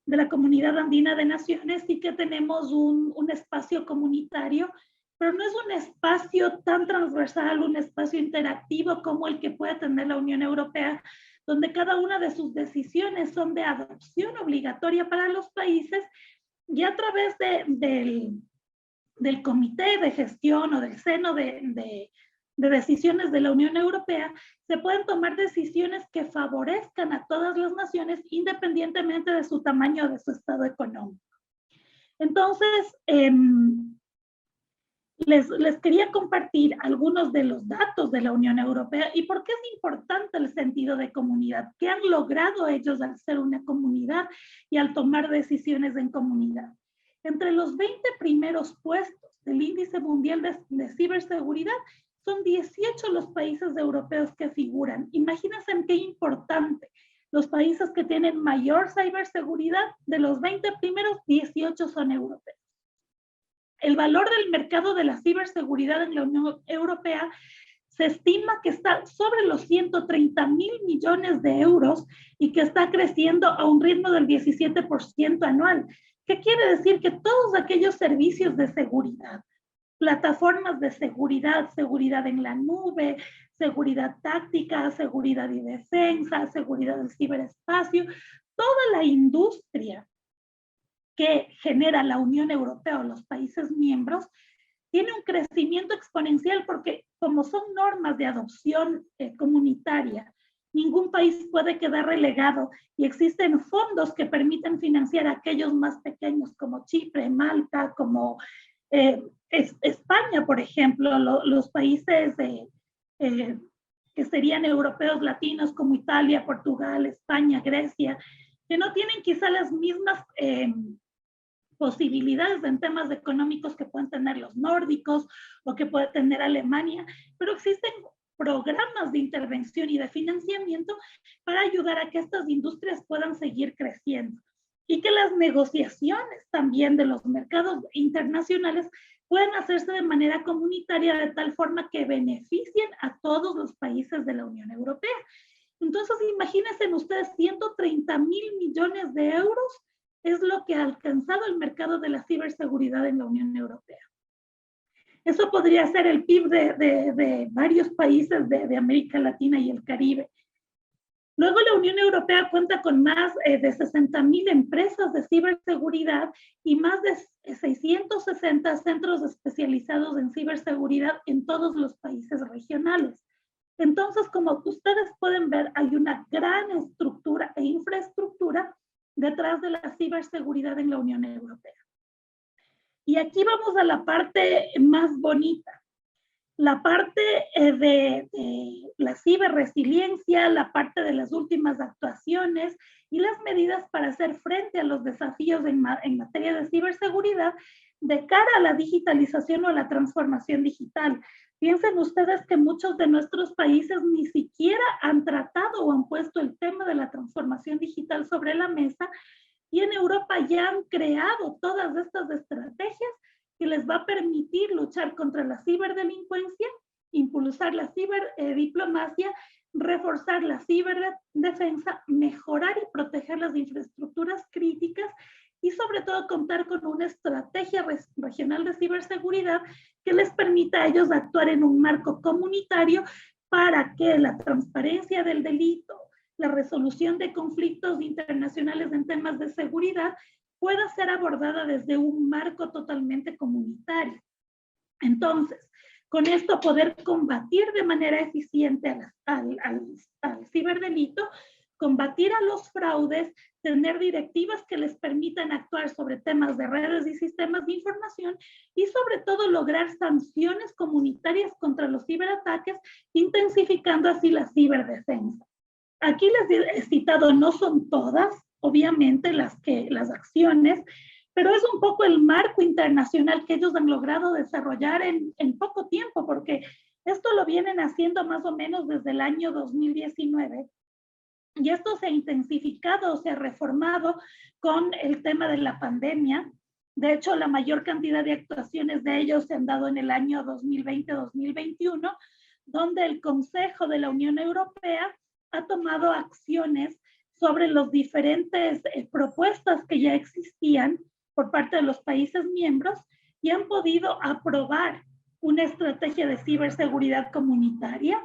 de la Comunidad Andina de Naciones, sí que tenemos un espacio comunitario, pero no es un espacio tan transversal, un espacio interactivo como el que puede tener la Unión Europea, donde cada una de sus decisiones son de adopción obligatoria para los países, y a través del comité de gestión o del seno de de decisiones de la Unión Europea, se pueden tomar decisiones que favorezcan a todas las naciones independientemente de su tamaño o de su estado económico. Entonces, les quería compartir algunos de los datos de la Unión Europea y por qué es importante el sentido de comunidad, qué han logrado ellos al ser una comunidad y al tomar decisiones en comunidad. Entre los 20 primeros puestos del índice mundial de ciberseguridad, son 18 los países europeos que figuran. Imagínense qué importante. Los países que tienen mayor ciberseguridad, de los 20 primeros, 18 son europeos. El valor del mercado de la ciberseguridad en la Unión Europea se estima que está sobre los 130.000 millones de euros y que está creciendo a un ritmo del 17% anual. ¿Qué quiere decir? Que todos aquellos servicios de seguridad, plataformas de seguridad, seguridad en la nube, seguridad táctica, seguridad y defensa, seguridad del ciberespacio, toda la industria que genera la Unión Europea o los países miembros, tiene un crecimiento exponencial porque como son normas de adopción comunitaria, ningún país puede quedar relegado y existen fondos que permiten financiar a aquellos más pequeños como Chipre, Malta, como España, por ejemplo, los países que serían europeos latinos como Italia, Portugal, España, Grecia, que no tienen quizá las mismas posibilidades en temas económicos que pueden tener los nórdicos o que puede tener Alemania, pero existen programas de intervención y de financiamiento para ayudar a que estas industrias puedan seguir creciendo y que las negociaciones también de los mercados internacionales puedan hacerse de manera comunitaria de tal forma que beneficien a todos los países de la Unión Europea. Entonces, imagínense ustedes, 130.000 millones de euros es lo que ha alcanzado el mercado de la ciberseguridad en la Unión Europea. Eso podría ser el PIB de varios países de América Latina y el Caribe. Luego la Unión Europea cuenta con más de 60.000 empresas de ciberseguridad y más de 660 centros especializados en ciberseguridad en todos los países regionales. Entonces, como ustedes pueden ver, hay una gran estructura e infraestructura detrás de la ciberseguridad en la Unión Europea. Y aquí vamos a la parte más bonita, la parte de la ciberresiliencia, la parte de las últimas actuaciones y las medidas para hacer frente a los desafíos en materia de ciberseguridad de cara a la digitalización o a la transformación digital. Piensen ustedes que muchos de nuestros países ni siquiera han tratado o han puesto el tema de la transformación digital sobre la mesa y en Europa ya han creado todas estas estrategias que les va a permitir luchar contra la ciberdelincuencia, impulsar la ciberdiplomacia, reforzar la ciberdefensa, mejorar y proteger las infraestructuras críticas y sobre todo contar con una estrategia regional de ciberseguridad que les permita a ellos actuar en un marco comunitario para que la transparencia del delito, la resolución de conflictos internacionales en temas de seguridad pueda ser abordada desde un marco totalmente comunitario. Entonces, con esto poder combatir de manera eficiente al ciberdelito, combatir a los fraudes, tener directivas que les permitan actuar sobre temas de redes y sistemas de información y sobre todo lograr sanciones comunitarias contra los ciberataques, intensificando así la ciberdefensa. Aquí les he citado, no son todas, obviamente, las acciones, pero es un poco el marco internacional que ellos han logrado desarrollar en poco tiempo, porque esto lo vienen haciendo más o menos desde el año 2019. Y esto se ha intensificado, se ha reformado con el tema de la pandemia. De hecho, la mayor cantidad de actuaciones de ellos se han dado en el año 2020-2021, donde el Consejo de la Unión Europea ha tomado acciones sobre las diferentes propuestas que ya existían por parte de los países miembros y han podido aprobar una estrategia de ciberseguridad comunitaria,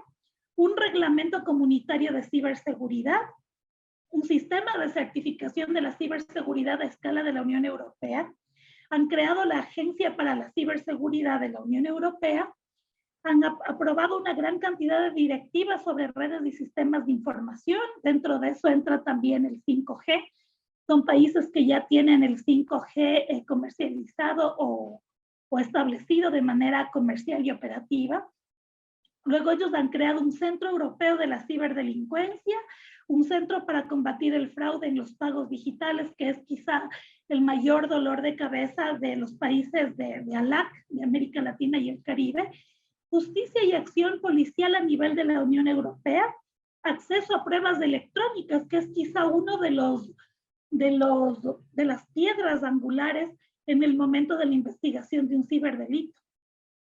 un reglamento comunitario de ciberseguridad, un sistema de certificación de la ciberseguridad a escala de la Unión Europea, han creado la Agencia para la Ciberseguridad de la Unión Europea, han aprobado una gran cantidad de directivas sobre redes y sistemas de información. Dentro de eso entra también el 5G. Son países que ya tienen el 5G comercializado o establecido de manera comercial y operativa. Luego ellos han creado un centro europeo de la ciberdelincuencia, un centro para combatir el fraude en los pagos digitales, que es quizá el mayor dolor de cabeza de los países de ALAC, de América Latina y el Caribe. Justicia y acción policial a nivel de la Unión Europea, acceso a pruebas electrónicas, que es quizá uno de las piedras angulares en el momento de la investigación de un ciberdelito.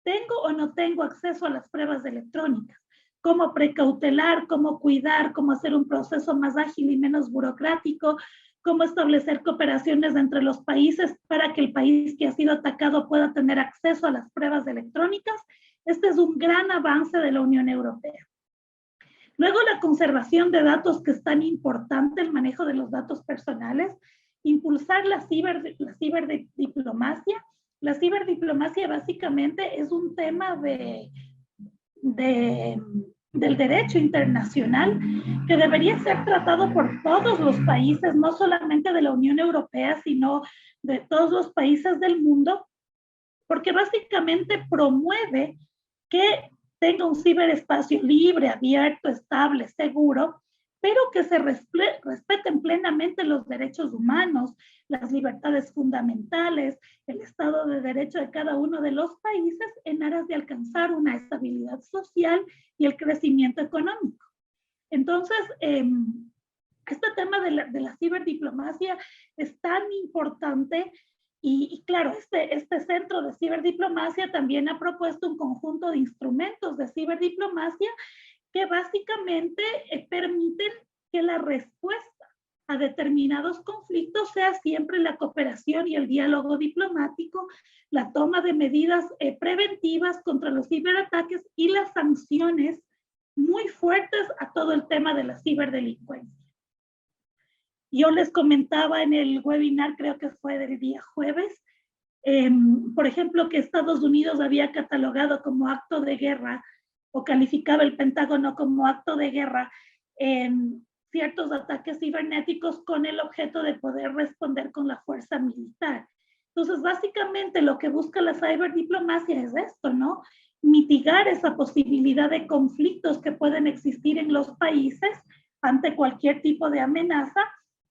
¿Tengo o no tengo acceso a las pruebas electrónicas? ¿Cómo precautelar, cómo cuidar, cómo hacer un proceso más ágil y menos burocrático? ¿Cómo establecer cooperaciones entre los países para que el país que ha sido atacado pueda tener acceso a las pruebas electrónicas? Este es un gran avance de la Unión Europea. Luego, la conservación de datos, que es tan importante, el manejo de los datos personales, impulsar la ciberdiplomacia. La ciberdiplomacia básicamente es un tema del derecho internacional que debería ser tratado por todos los países, no solamente de la Unión Europea, sino de todos los países del mundo, porque básicamente promueve que tenga un ciberespacio libre, abierto, estable, seguro, pero que se respeten plenamente los derechos humanos, las libertades fundamentales, el Estado de Derecho de cada uno de los países en aras de alcanzar una estabilidad social y el crecimiento económico. Entonces, este tema de la ciberdiplomacia es tan importante y claro, este centro de ciberdiplomacia también ha propuesto un conjunto de instrumentos de ciberdiplomacia que básicamente permiten que la respuesta a determinados conflictos sea siempre la cooperación y el diálogo diplomático, la toma de medidas preventivas contra los ciberataques y las sanciones muy fuertes a todo el tema de la ciberdelincuencia. Yo les comentaba en el webinar, creo que fue del día jueves, por ejemplo, que Estados Unidos había catalogado como acto de guerra o calificaba el Pentágono como acto de guerra ciertos ataques cibernéticos con el objeto de poder responder con la fuerza militar. Entonces, básicamente lo que busca la ciberdiplomacia es esto, ¿no? Mitigar esa posibilidad de conflictos que pueden existir en los países ante cualquier tipo de amenaza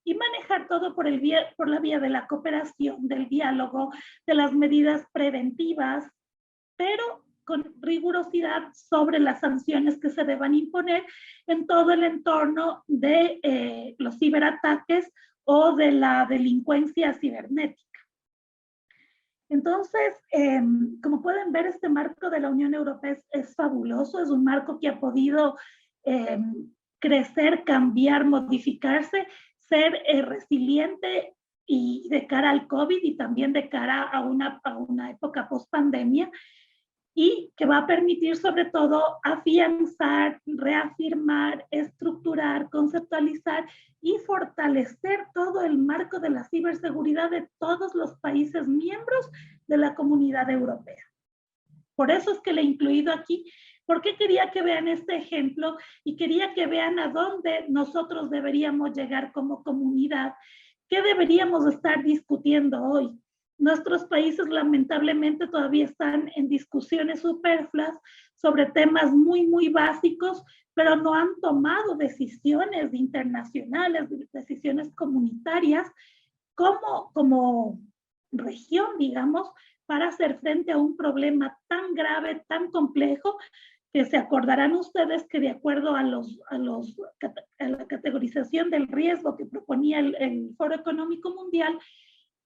y manejar todo por la vía de la cooperación, del diálogo, de las medidas preventivas, pero con rigurosidad sobre las sanciones que se deban imponer en todo el entorno de los ciberataques o de la delincuencia cibernética. Entonces, como pueden ver, este marco de la Unión Europea es fabuloso, es un marco que ha podido crecer, cambiar, modificarse, ser resiliente y de cara al COVID y también de cara a una época post-pandemia, y que va a permitir sobre todo afianzar, reafirmar, estructurar, conceptualizar y fortalecer todo el marco de la ciberseguridad de todos los países miembros de la Comunidad Europea. Por eso es que le he incluido aquí, porque quería que vean este ejemplo y quería que vean a dónde nosotros deberíamos llegar como comunidad, qué deberíamos estar discutiendo hoy. Nuestros países lamentablemente todavía están en discusiones superfluas sobre temas muy, muy básicos, pero no han tomado decisiones internacionales, decisiones comunitarias como región, digamos, para hacer frente a un problema tan grave, tan complejo, que se acordarán ustedes que de acuerdo a la categorización del riesgo que proponía el Foro Económico Mundial,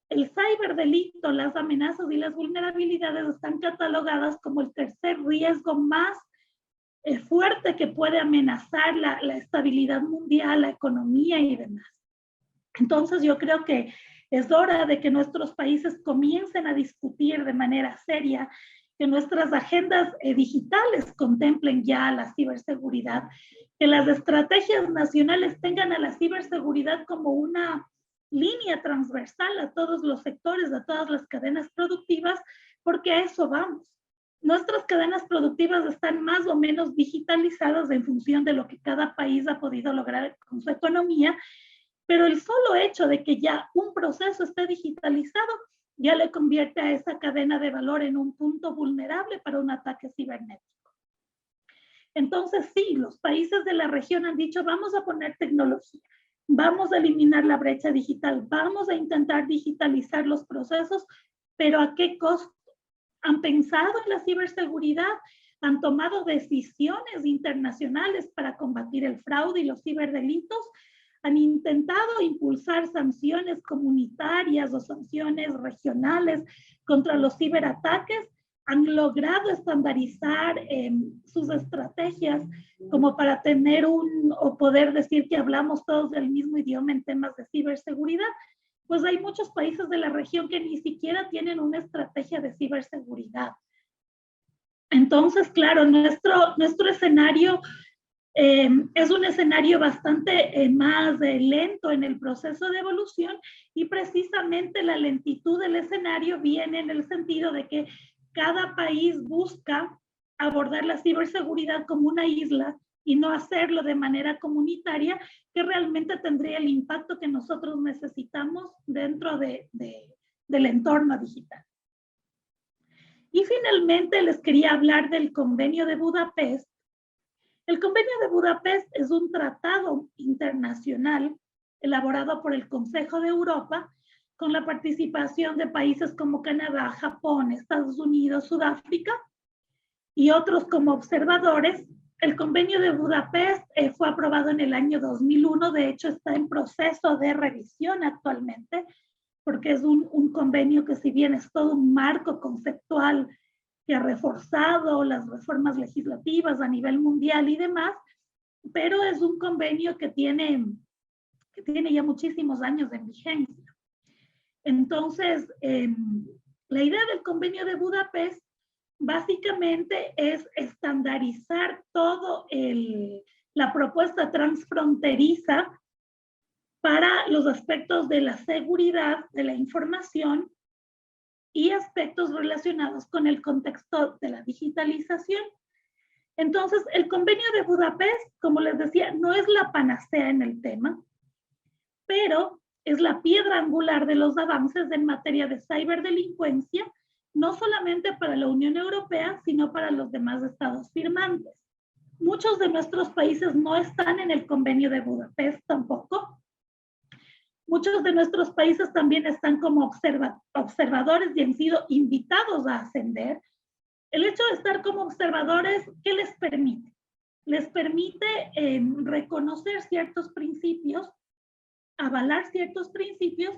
el ciberdelito, las amenazas y las vulnerabilidades están catalogadas como el tercer riesgo más fuerte que puede amenazar la estabilidad mundial, la economía y demás. Entonces yo creo que es hora de que nuestros países comiencen a discutir de manera seria, que nuestras agendas digitales contemplen ya la ciberseguridad, que las estrategias nacionales tengan a la ciberseguridad como una línea transversal a todos los sectores, a todas las cadenas productivas, porque a eso vamos. Nuestras cadenas productivas están más o menos digitalizadas en función de lo que cada país ha podido lograr con su economía, pero el solo hecho de que ya un proceso esté digitalizado ya le convierte a esa cadena de valor en un punto vulnerable para un ataque cibernético. Entonces, sí, los países de la región han dicho, vamos a poner tecnología, vamos a eliminar la brecha digital, vamos a intentar digitalizar los procesos, pero ¿a qué costo? Han pensado en la ciberseguridad, han tomado decisiones internacionales para combatir el fraude y los ciberdelitos, han intentado impulsar sanciones comunitarias o sanciones regionales contra los ciberataques, han logrado estandarizar sus estrategias como para tener o poder decir que hablamos todos del mismo idioma en temas de ciberseguridad. Pues hay muchos países de la región que ni siquiera tienen una estrategia de ciberseguridad. Entonces, claro, nuestro escenario es un escenario bastante más lento en el proceso de evolución, y precisamente la lentitud del escenario viene en el sentido de que cada país busca abordar la ciberseguridad como una isla y no hacerlo de manera comunitaria, que realmente tendría el impacto que nosotros necesitamos dentro del entorno digital. Y finalmente les quería hablar del Convenio de Budapest. El Convenio de Budapest es un tratado internacional elaborado por el Consejo de Europa con la participación de países como Canadá, Japón, Estados Unidos, Sudáfrica y otros como observadores. El Convenio de Budapest fue aprobado en el año 2001, de hecho está en proceso de revisión actualmente, porque es un convenio que, si bien es todo un marco conceptual que ha reforzado las reformas legislativas a nivel mundial y demás, pero es un convenio que tiene ya muchísimos años de vigencia. Entonces, la idea del Convenio de Budapest básicamente es estandarizar todo la propuesta transfronteriza para los aspectos de la seguridad de la información y aspectos relacionados con el contexto de la digitalización. Entonces, el Convenio de Budapest, como les decía, no es la panacea en el tema, pero es la piedra angular de los avances en materia de ciberdelincuencia, no solamente para la Unión Europea, sino para los demás estados firmantes. Muchos de nuestros países no están en el Convenio de Budapest tampoco. Muchos de nuestros países también están como observadores y han sido invitados a ascender. El hecho de estar como observadores, ¿qué les permite? Les permite reconocer ciertos principios, avalar ciertos principios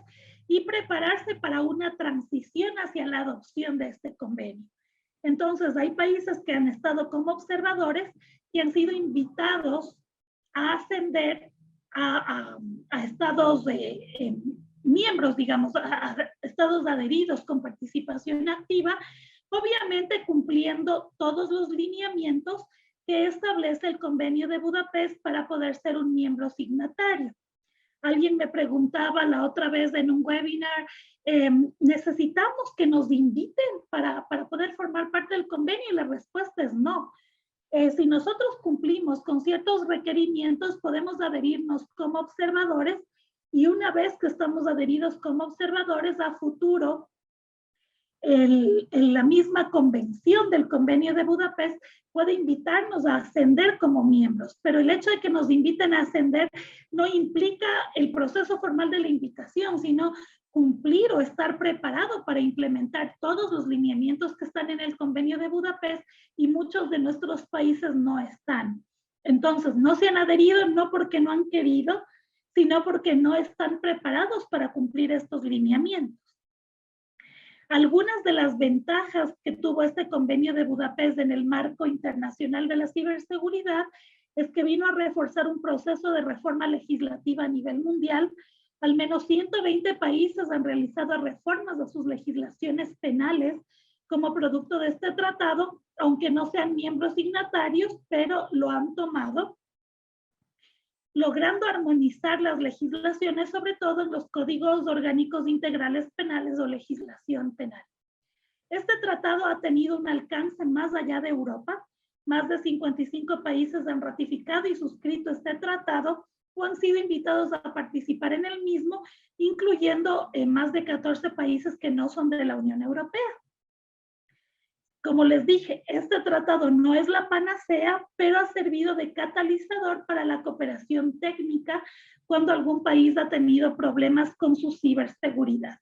y prepararse para una transición hacia la adopción de este convenio. Entonces, hay países que han estado como observadores y han sido invitados a ascender a estados miembros, digamos, a estados adheridos con participación activa, obviamente cumpliendo todos los lineamientos que establece el Convenio de Budapest para poder ser un miembro signatario. Alguien me preguntaba la otra vez en un webinar, ¿necesitamos que nos inviten para poder formar parte del convenio? Y la respuesta es no. Si nosotros cumplimos con ciertos requerimientos, podemos adherirnos como observadores, y una vez que estamos adheridos como observadores, a futuro, la misma convención del Convenio de Budapest puede invitarnos a ascender como miembros, pero el hecho de que nos inviten a ascender no implica el proceso formal de la invitación, sino cumplir o estar preparado para implementar todos los lineamientos que están en el Convenio de Budapest, y muchos de nuestros países no están. Entonces, no se han adherido no porque no han querido, sino porque no están preparados para cumplir estos lineamientos. Algunas de las ventajas que tuvo este Convenio de Budapest en el marco internacional de la ciberseguridad es que vino a reforzar un proceso de reforma legislativa a nivel mundial. Al menos 120 países han realizado reformas a sus legislaciones penales como producto de este tratado, aunque no sean miembros signatarios, pero lo han tomado, logrando armonizar las legislaciones, sobre todo en los códigos orgánicos integrales penales o legislación penal. Este tratado ha tenido un alcance más allá de Europa. Más de 55 países han ratificado y suscrito este tratado o han sido invitados a participar en el mismo, incluyendo más de 14 países que no son de la Unión Europea. Como les dije, este tratado no es la panacea, pero ha servido de catalizador para la cooperación técnica cuando algún país ha tenido problemas con su ciberseguridad.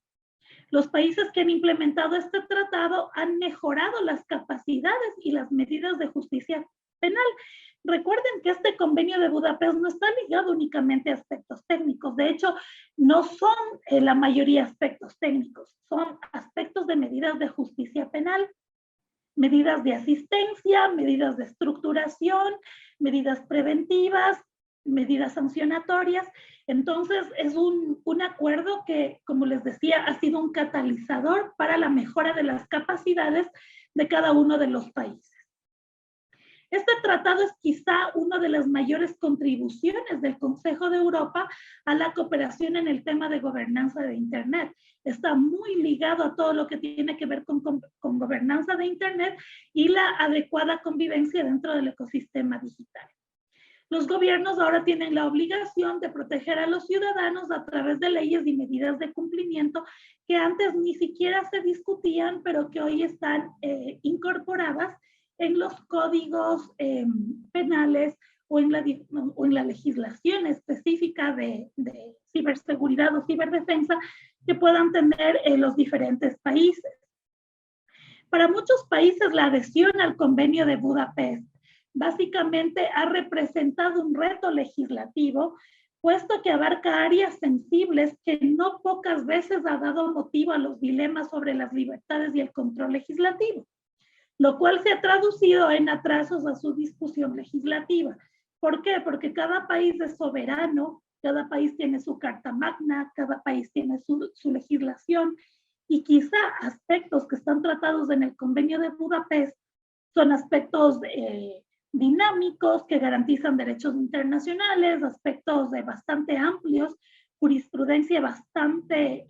Los países que han implementado este tratado han mejorado las capacidades y las medidas de justicia penal. Recuerden que este convenio de Budapest no está ligado únicamente a aspectos técnicos. De hecho, no son la mayoría aspectos técnicos, son aspectos de medidas de justicia penal, medidas de asistencia, medidas de estructuración, medidas preventivas, medidas sancionatorias. Entonces, es un acuerdo que, como les decía, ha sido un catalizador para la mejora de las capacidades de cada uno de los países. Este tratado es quizá una de las mayores contribuciones del Consejo de Europa a la cooperación en el tema de gobernanza de Internet. Está muy ligado a todo lo que tiene que ver con gobernanza de Internet y la adecuada convivencia dentro del ecosistema digital. Los gobiernos ahora tienen la obligación de proteger a los ciudadanos a través de leyes y medidas de cumplimiento que antes ni siquiera se discutían, pero que hoy están incorporadas en los códigos penales o en la legislación específica de ciberseguridad o ciberdefensa que puedan tener los diferentes países. Para muchos países, la adhesión al Convenio de Budapest básicamente ha representado un reto legislativo, puesto que abarca áreas sensibles que no pocas veces ha dado motivo a los dilemas sobre las libertades y el control legislativo, lo cual se ha traducido en atrasos a su discusión legislativa. ¿Por qué? Porque cada país es soberano, cada país tiene su carta magna, cada país tiene su legislación, y quizá aspectos que están tratados en el Convenio de Budapest son aspectos dinámicos que garantizan derechos internacionales, aspectos bastante amplios, jurisprudencia bastante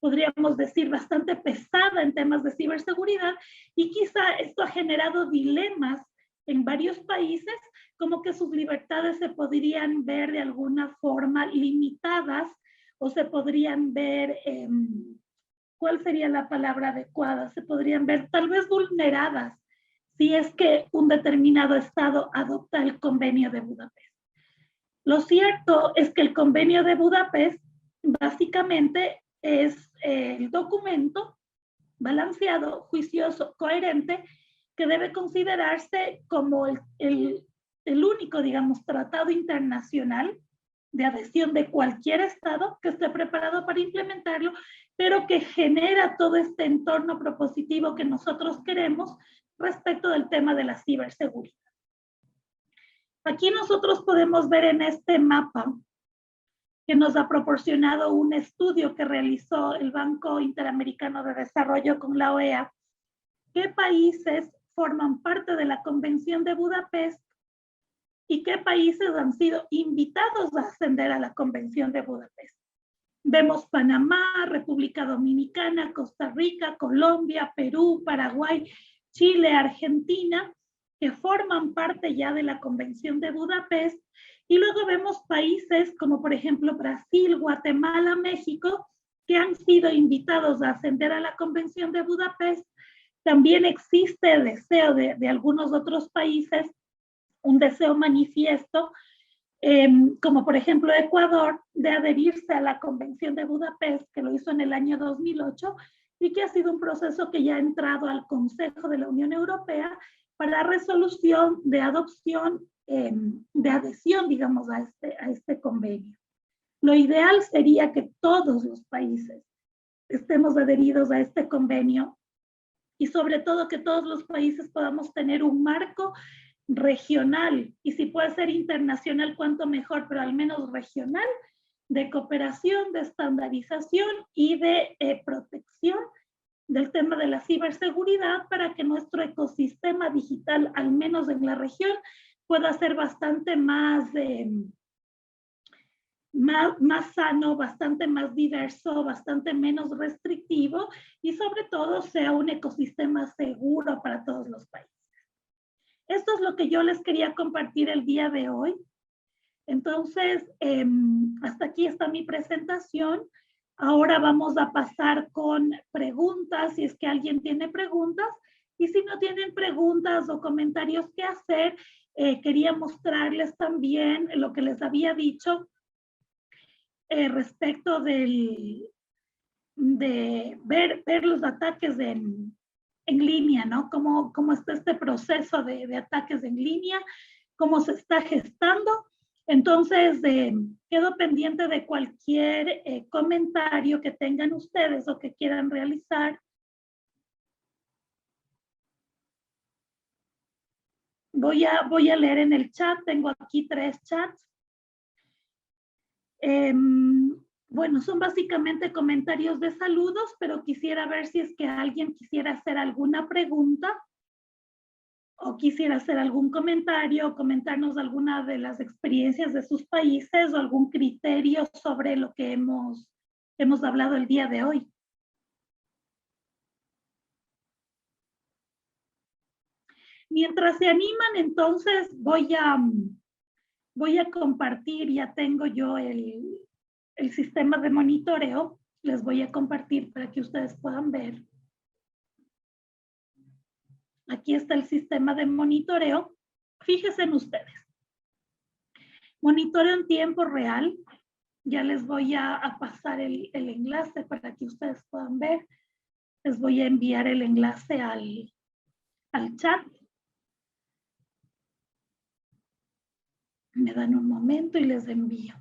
podríamos decir, bastante pesada en temas de ciberseguridad, y quizá esto ha generado dilemas en varios países, como que sus libertades se podrían ver de alguna forma limitadas o se podrían ver, ¿cuál sería la palabra adecuada? Se podrían ver tal vez vulneradas si es que un determinado estado adopta el Convenio de Budapest. Lo cierto es que el Convenio de Budapest básicamente es el documento balanceado, juicioso, coherente, que debe considerarse como el único, digamos, tratado internacional de adhesión de cualquier estado que esté preparado para implementarlo, pero que genera todo este entorno propositivo que nosotros queremos respecto del tema de la ciberseguridad. Aquí nosotros podemos ver en este mapa que nos ha proporcionado un estudio que realizó el Banco Interamericano de Desarrollo con la OEA, qué países forman parte de la Convención de Budapest y qué países han sido invitados a ascender a la Convención de Budapest. Vemos Panamá, República Dominicana, Costa Rica, Colombia, Perú, Paraguay, Chile, Argentina, que forman parte ya de la Convención de Budapest. Y luego vemos países como por ejemplo Brasil, Guatemala, México, que han sido invitados a ascender a la Convención de Budapest. También existe el deseo de algunos otros países, un deseo manifiesto, como por ejemplo Ecuador, de adherirse a la Convención de Budapest, que lo hizo en el año 2008, y que ha sido un proceso que ya ha entrado al Consejo de la Unión Europea para resolución de adopción, de adhesión, digamos, a este convenio. Lo ideal sería que todos los países estemos adheridos a este convenio y sobre todo que todos los países podamos tener un marco regional, y si puede ser internacional, cuanto mejor, pero al menos regional, de cooperación, de estandarización y de protección del tema de la ciberseguridad, para que nuestro ecosistema digital, al menos en la región, pueda ser bastante más más sano, bastante más diverso, bastante menos restrictivo y sobre todo sea un ecosistema seguro para todos los países. Esto es lo que yo les quería compartir el día de hoy. Entonces, hasta aquí está mi presentación. Ahora vamos a pasar con preguntas, si es que alguien tiene preguntas. Y si no tienen preguntas o comentarios que hacer, quería mostrarles también lo que les había dicho respecto de ver los ataques en línea, ¿no? Cómo está este proceso de ataques en línea, cómo se está gestando. Entonces, quedo pendiente de cualquier comentario que tengan ustedes o que quieran realizar. Voy a leer en el chat, tengo aquí 3 chats. Bueno, son básicamente comentarios de saludos, pero quisiera ver si es que alguien quisiera hacer alguna pregunta o quisiera hacer algún comentario, comentarnos alguna de las experiencias de sus países o algún criterio sobre lo que hemos hablado el día de hoy. Mientras se animan, entonces voy a compartir, ya tengo yo el sistema de monitoreo, les voy a compartir para que ustedes puedan ver. Aquí está el sistema de monitoreo. Fíjense en ustedes. Monitoreo en tiempo real. Ya les voy a pasar el enlace para que ustedes puedan ver. Les voy a enviar el enlace al chat. Me dan un momento y les envío.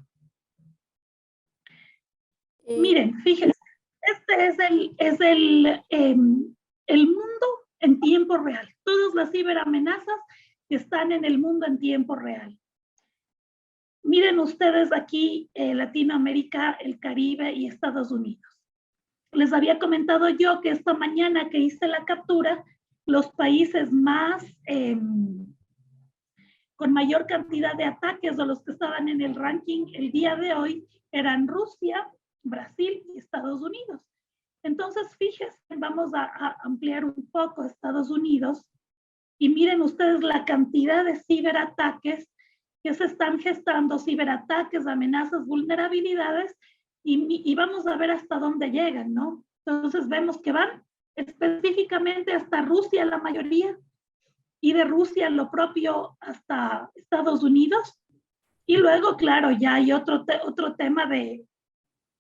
Miren, fíjense. Este es el mundo en tiempo real. Todas las ciberamenazas que están en el mundo en tiempo real. Miren ustedes aquí Latinoamérica, el Caribe y Estados Unidos. Les había comentado yo que esta mañana que hice la captura, los países más con mayor cantidad de ataques o los que estaban en el ranking el día de hoy eran Rusia, Brasil y Estados Unidos. Entonces, fíjense, vamos a ampliar un poco Estados Unidos y miren ustedes la cantidad de ciberataques que se están gestando, ciberataques, amenazas, vulnerabilidades, y vamos a ver hasta dónde llegan, ¿no? Entonces vemos que van específicamente hasta Rusia la mayoría, y de Rusia lo propio hasta Estados Unidos. Y luego, claro, ya hay otro tema de,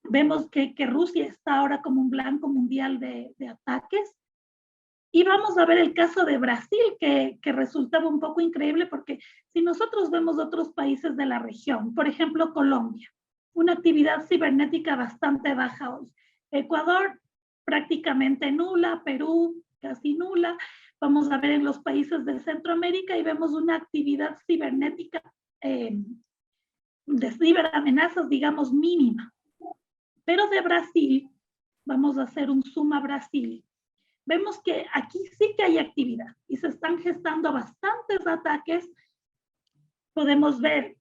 vemos que Rusia está ahora como un blanco mundial de ataques. Y vamos a ver el caso de Brasil, que resultaba un poco increíble, porque si nosotros vemos otros países de la región, por ejemplo, Colombia, una actividad cibernética bastante baja hoy. Ecuador, prácticamente nula. Perú, casi nula. Vamos a ver en los países de Centroamérica y vemos una actividad cibernética de ciberamenazas, digamos, mínima. Pero de Brasil, vamos a hacer un zoom a Brasil. Vemos que aquí sí que hay actividad y se están gestando bastantes ataques. Podemos ver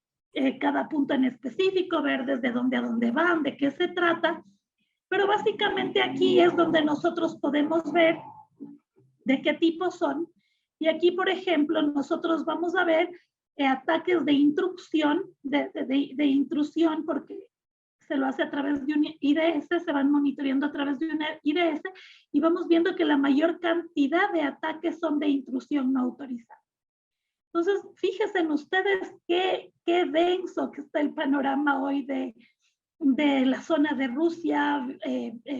cada punto en específico, ver desde dónde a dónde van, de qué se trata. Pero básicamente aquí es donde nosotros podemos ver de qué tipo son. Y aquí, por ejemplo, nosotros vamos a ver ataques de intrusión, de intrusión, porque se lo hace a través de un IDS, se van monitoreando a través de un IDS y vamos viendo que la mayor cantidad de ataques son de intrusión no autorizada. Entonces, fíjense en ustedes qué denso que está el panorama hoy de la zona de Rusia,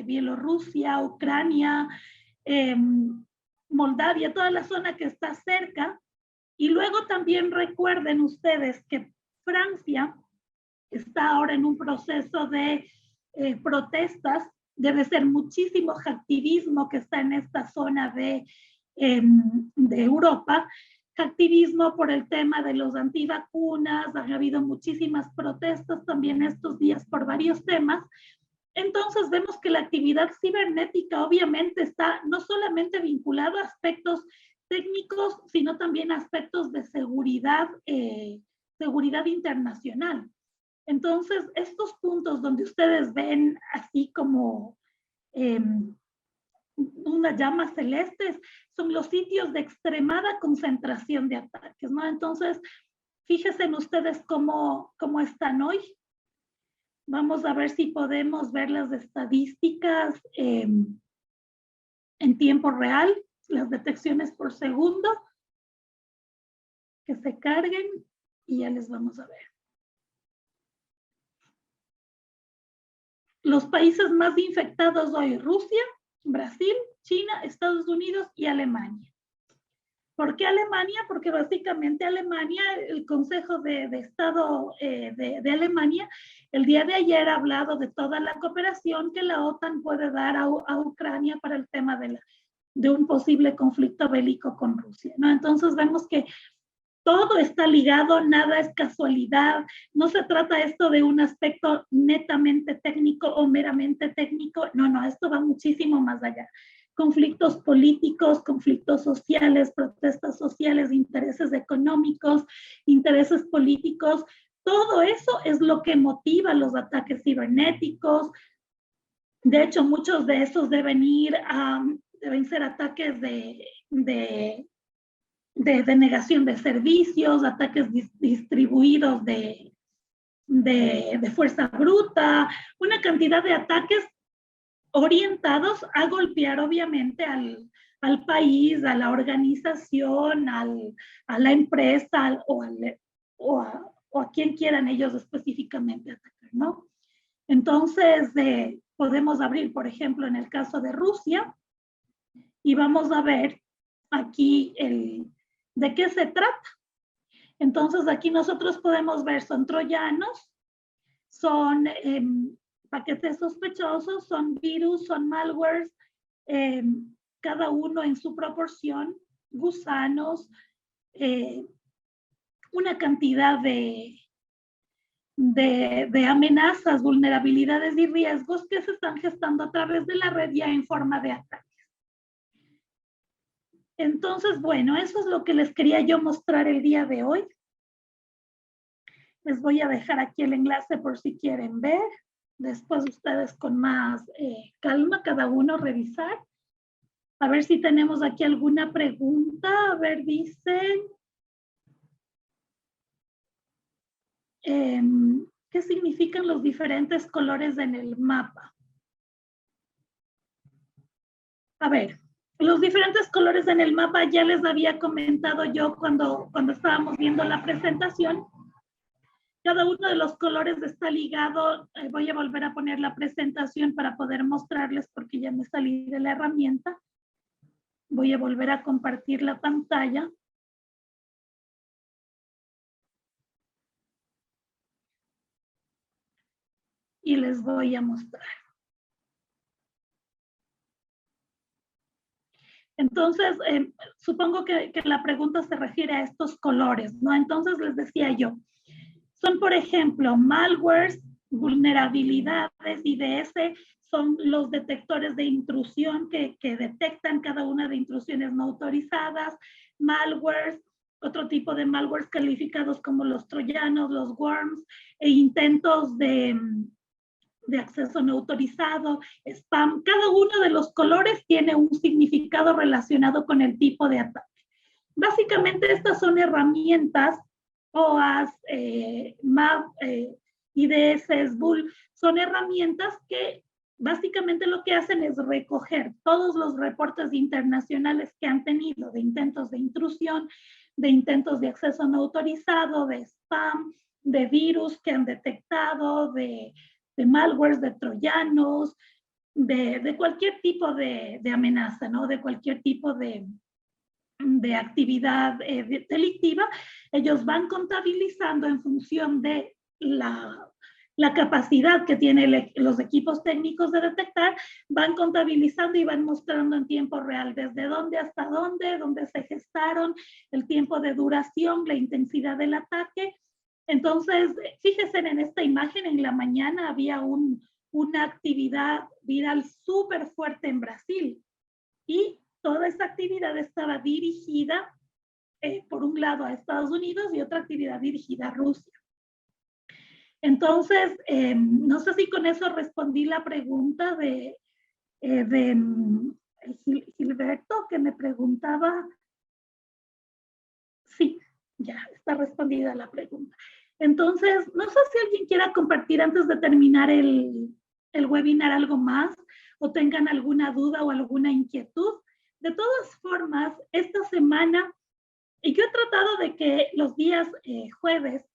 Bielorrusia, Ucrania, Moldavia, toda la zona que está cerca. Y luego también recuerden ustedes que Francia está ahora en un proceso de protestas. Debe ser muchísimo hacktivismo que está en esta zona de Europa. Hacktivismo por el tema de los antivacunas. Ha habido muchísimas protestas también estos días por varios temas. Entonces vemos que la actividad cibernética obviamente está no solamente vinculada a aspectos técnicos, sino también a aspectos de seguridad, seguridad internacional. Entonces, estos puntos donde ustedes ven así como unas llamas celestes son los sitios de extremada concentración de ataques, ¿no? Entonces, fíjense en ustedes cómo están hoy. Vamos a ver si podemos ver las estadísticas en tiempo real, las detecciones por segundo, que se carguen y ya les vamos a ver. Los países más infectados hoy: Rusia, Brasil, China, Estados Unidos y Alemania. ¿Por qué Alemania? Porque básicamente Alemania, el Consejo de Estado de Alemania, el día de ayer ha hablado de toda la cooperación que la OTAN puede dar a Ucrania para el tema de un posible conflicto bélico con Rusia, ¿no? Entonces vemos que todo está ligado, nada es casualidad, no se trata esto de un aspecto netamente técnico o meramente técnico, no, esto va muchísimo más allá. Conflictos políticos, conflictos sociales, protestas sociales, intereses económicos, intereses políticos, todo eso es lo que motiva los ataques cibernéticos. De hecho, muchos de esos deben ser ataques de denegación de servicios, ataques distribuidos de fuerza bruta, una cantidad de ataques orientados a golpear obviamente al país, a la organización, a la empresa o a quien quieran ellos específicamente atacar, ¿no? Entonces, podemos abrir, por ejemplo, en el caso de Rusia, y vamos a ver aquí de qué se trata. Entonces, aquí nosotros podemos ver, son troyanos, son paquetes sospechosos, son virus, son malwares, cada uno en su proporción, gusanos, una cantidad de amenazas, vulnerabilidades y riesgos que se están gestando a través de la red ya en forma de ataques. Entonces, bueno, eso es lo que les quería yo mostrar el día de hoy. Les voy a dejar aquí el enlace por si quieren ver. Después ustedes con más calma, cada uno revisar. A ver si tenemos aquí alguna pregunta. A ver, dicen. ¿Qué significan los diferentes colores en el mapa? A ver, los diferentes colores en el mapa ya les había comentado yo cuando estábamos viendo la presentación. Cada uno de los colores está ligado. Voy a volver a poner la presentación para poder mostrarles porque ya me salí de la herramienta. Voy a volver a compartir la pantalla. Y les voy a mostrar. Entonces, supongo que la pregunta se refiere a estos colores, ¿no? Entonces les decía yo, son por ejemplo malwares, vulnerabilidades, IDS, son los detectores de intrusión que detectan cada una de intrusiones no autorizadas, malwares, otro tipo de malwares calificados como los troyanos, los worms, e intentos de acceso no autorizado, spam. Cada uno de los colores tiene un significado relacionado con el tipo de ataque. Básicamente estas son herramientas, OAS, MAP, IDS, SBUL, son herramientas que básicamente lo que hacen es recoger todos los reportes internacionales que han tenido de intentos de intrusión, de intentos de acceso no autorizado, de spam, de virus que han detectado, de malwares, de troyanos, de cualquier tipo de amenaza, ¿no? De cualquier tipo de actividad delictiva. Ellos van contabilizando en función de la capacidad que tienen los equipos técnicos de detectar, van contabilizando y van mostrando en tiempo real desde dónde hasta dónde se gestaron, el tiempo de duración, la intensidad del ataque. Entonces, fíjense en esta imagen, en la mañana había una actividad viral súper fuerte en Brasil y toda esa actividad estaba dirigida, por un lado, a Estados Unidos y otra actividad dirigida a Rusia. Entonces, no sé si con eso respondí la pregunta de Gilberto, que me preguntaba. Sí, ya está respondida la pregunta. Entonces, no sé si alguien quiera compartir antes de terminar el webinar algo más o tengan alguna duda o alguna inquietud. De todas formas, esta semana, y yo he tratado de que los días jueves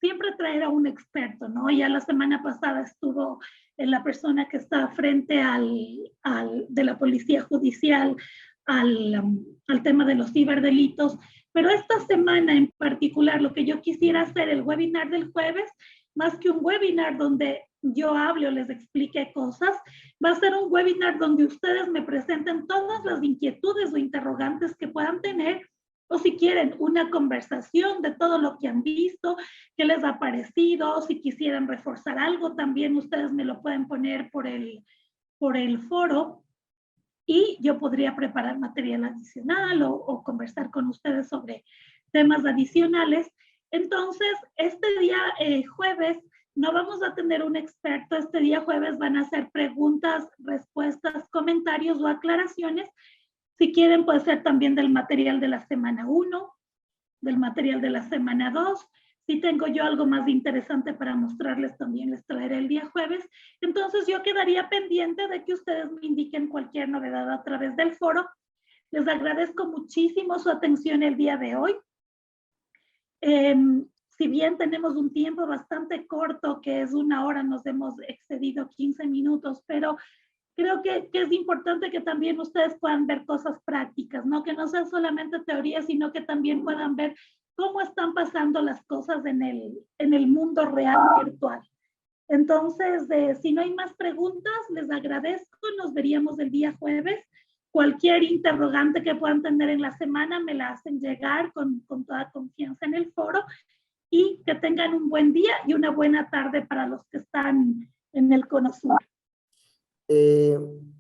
siempre traer a un experto, ¿no? Ya la semana pasada estuvo la persona que está frente de la policía judicial al tema de los ciberdelitos, pero esta semana en particular lo que yo quisiera hacer, el webinar del jueves, más que un webinar donde yo hable o les explique cosas, va a ser un webinar donde ustedes me presenten todas las inquietudes o interrogantes que puedan tener, o si quieren una conversación de todo lo que han visto, qué les ha parecido, si quisieran reforzar algo, también ustedes me lo pueden poner por el foro y yo podría preparar material adicional o conversar con ustedes sobre temas adicionales. Entonces, este día jueves no vamos a tener un experto, este día jueves van a hacer preguntas, respuestas, comentarios o aclaraciones. Si quieren, puede ser también del material de la semana 1, del material de la semana 2. Si tengo yo algo más interesante para mostrarles, también les traeré el día jueves. Entonces yo quedaría pendiente de que ustedes me indiquen cualquier novedad a través del foro. Les agradezco muchísimo su atención el día de hoy. Si bien tenemos un tiempo bastante corto, que es 1 hora, nos hemos excedido 15 minutos, pero creo que es importante que también ustedes puedan ver cosas prácticas, ¿no? Que no sean solamente teorías, sino que también puedan ver cómo están pasando las cosas en el mundo real virtual. Entonces, si no hay más preguntas, les agradezco. Nos veríamos el día jueves. Cualquier interrogante que puedan tener en la semana me la hacen llegar con toda confianza en el foro y que tengan un buen día y una buena tarde para los que están en el Cono Sur.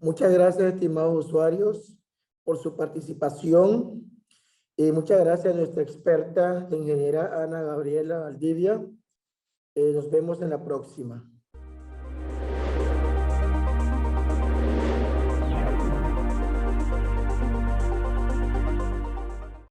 Muchas gracias, estimados usuarios, por su participación. Muchas gracias a nuestra experta, la ingeniera Ana Gabriela Valdivia. Nos vemos en la próxima.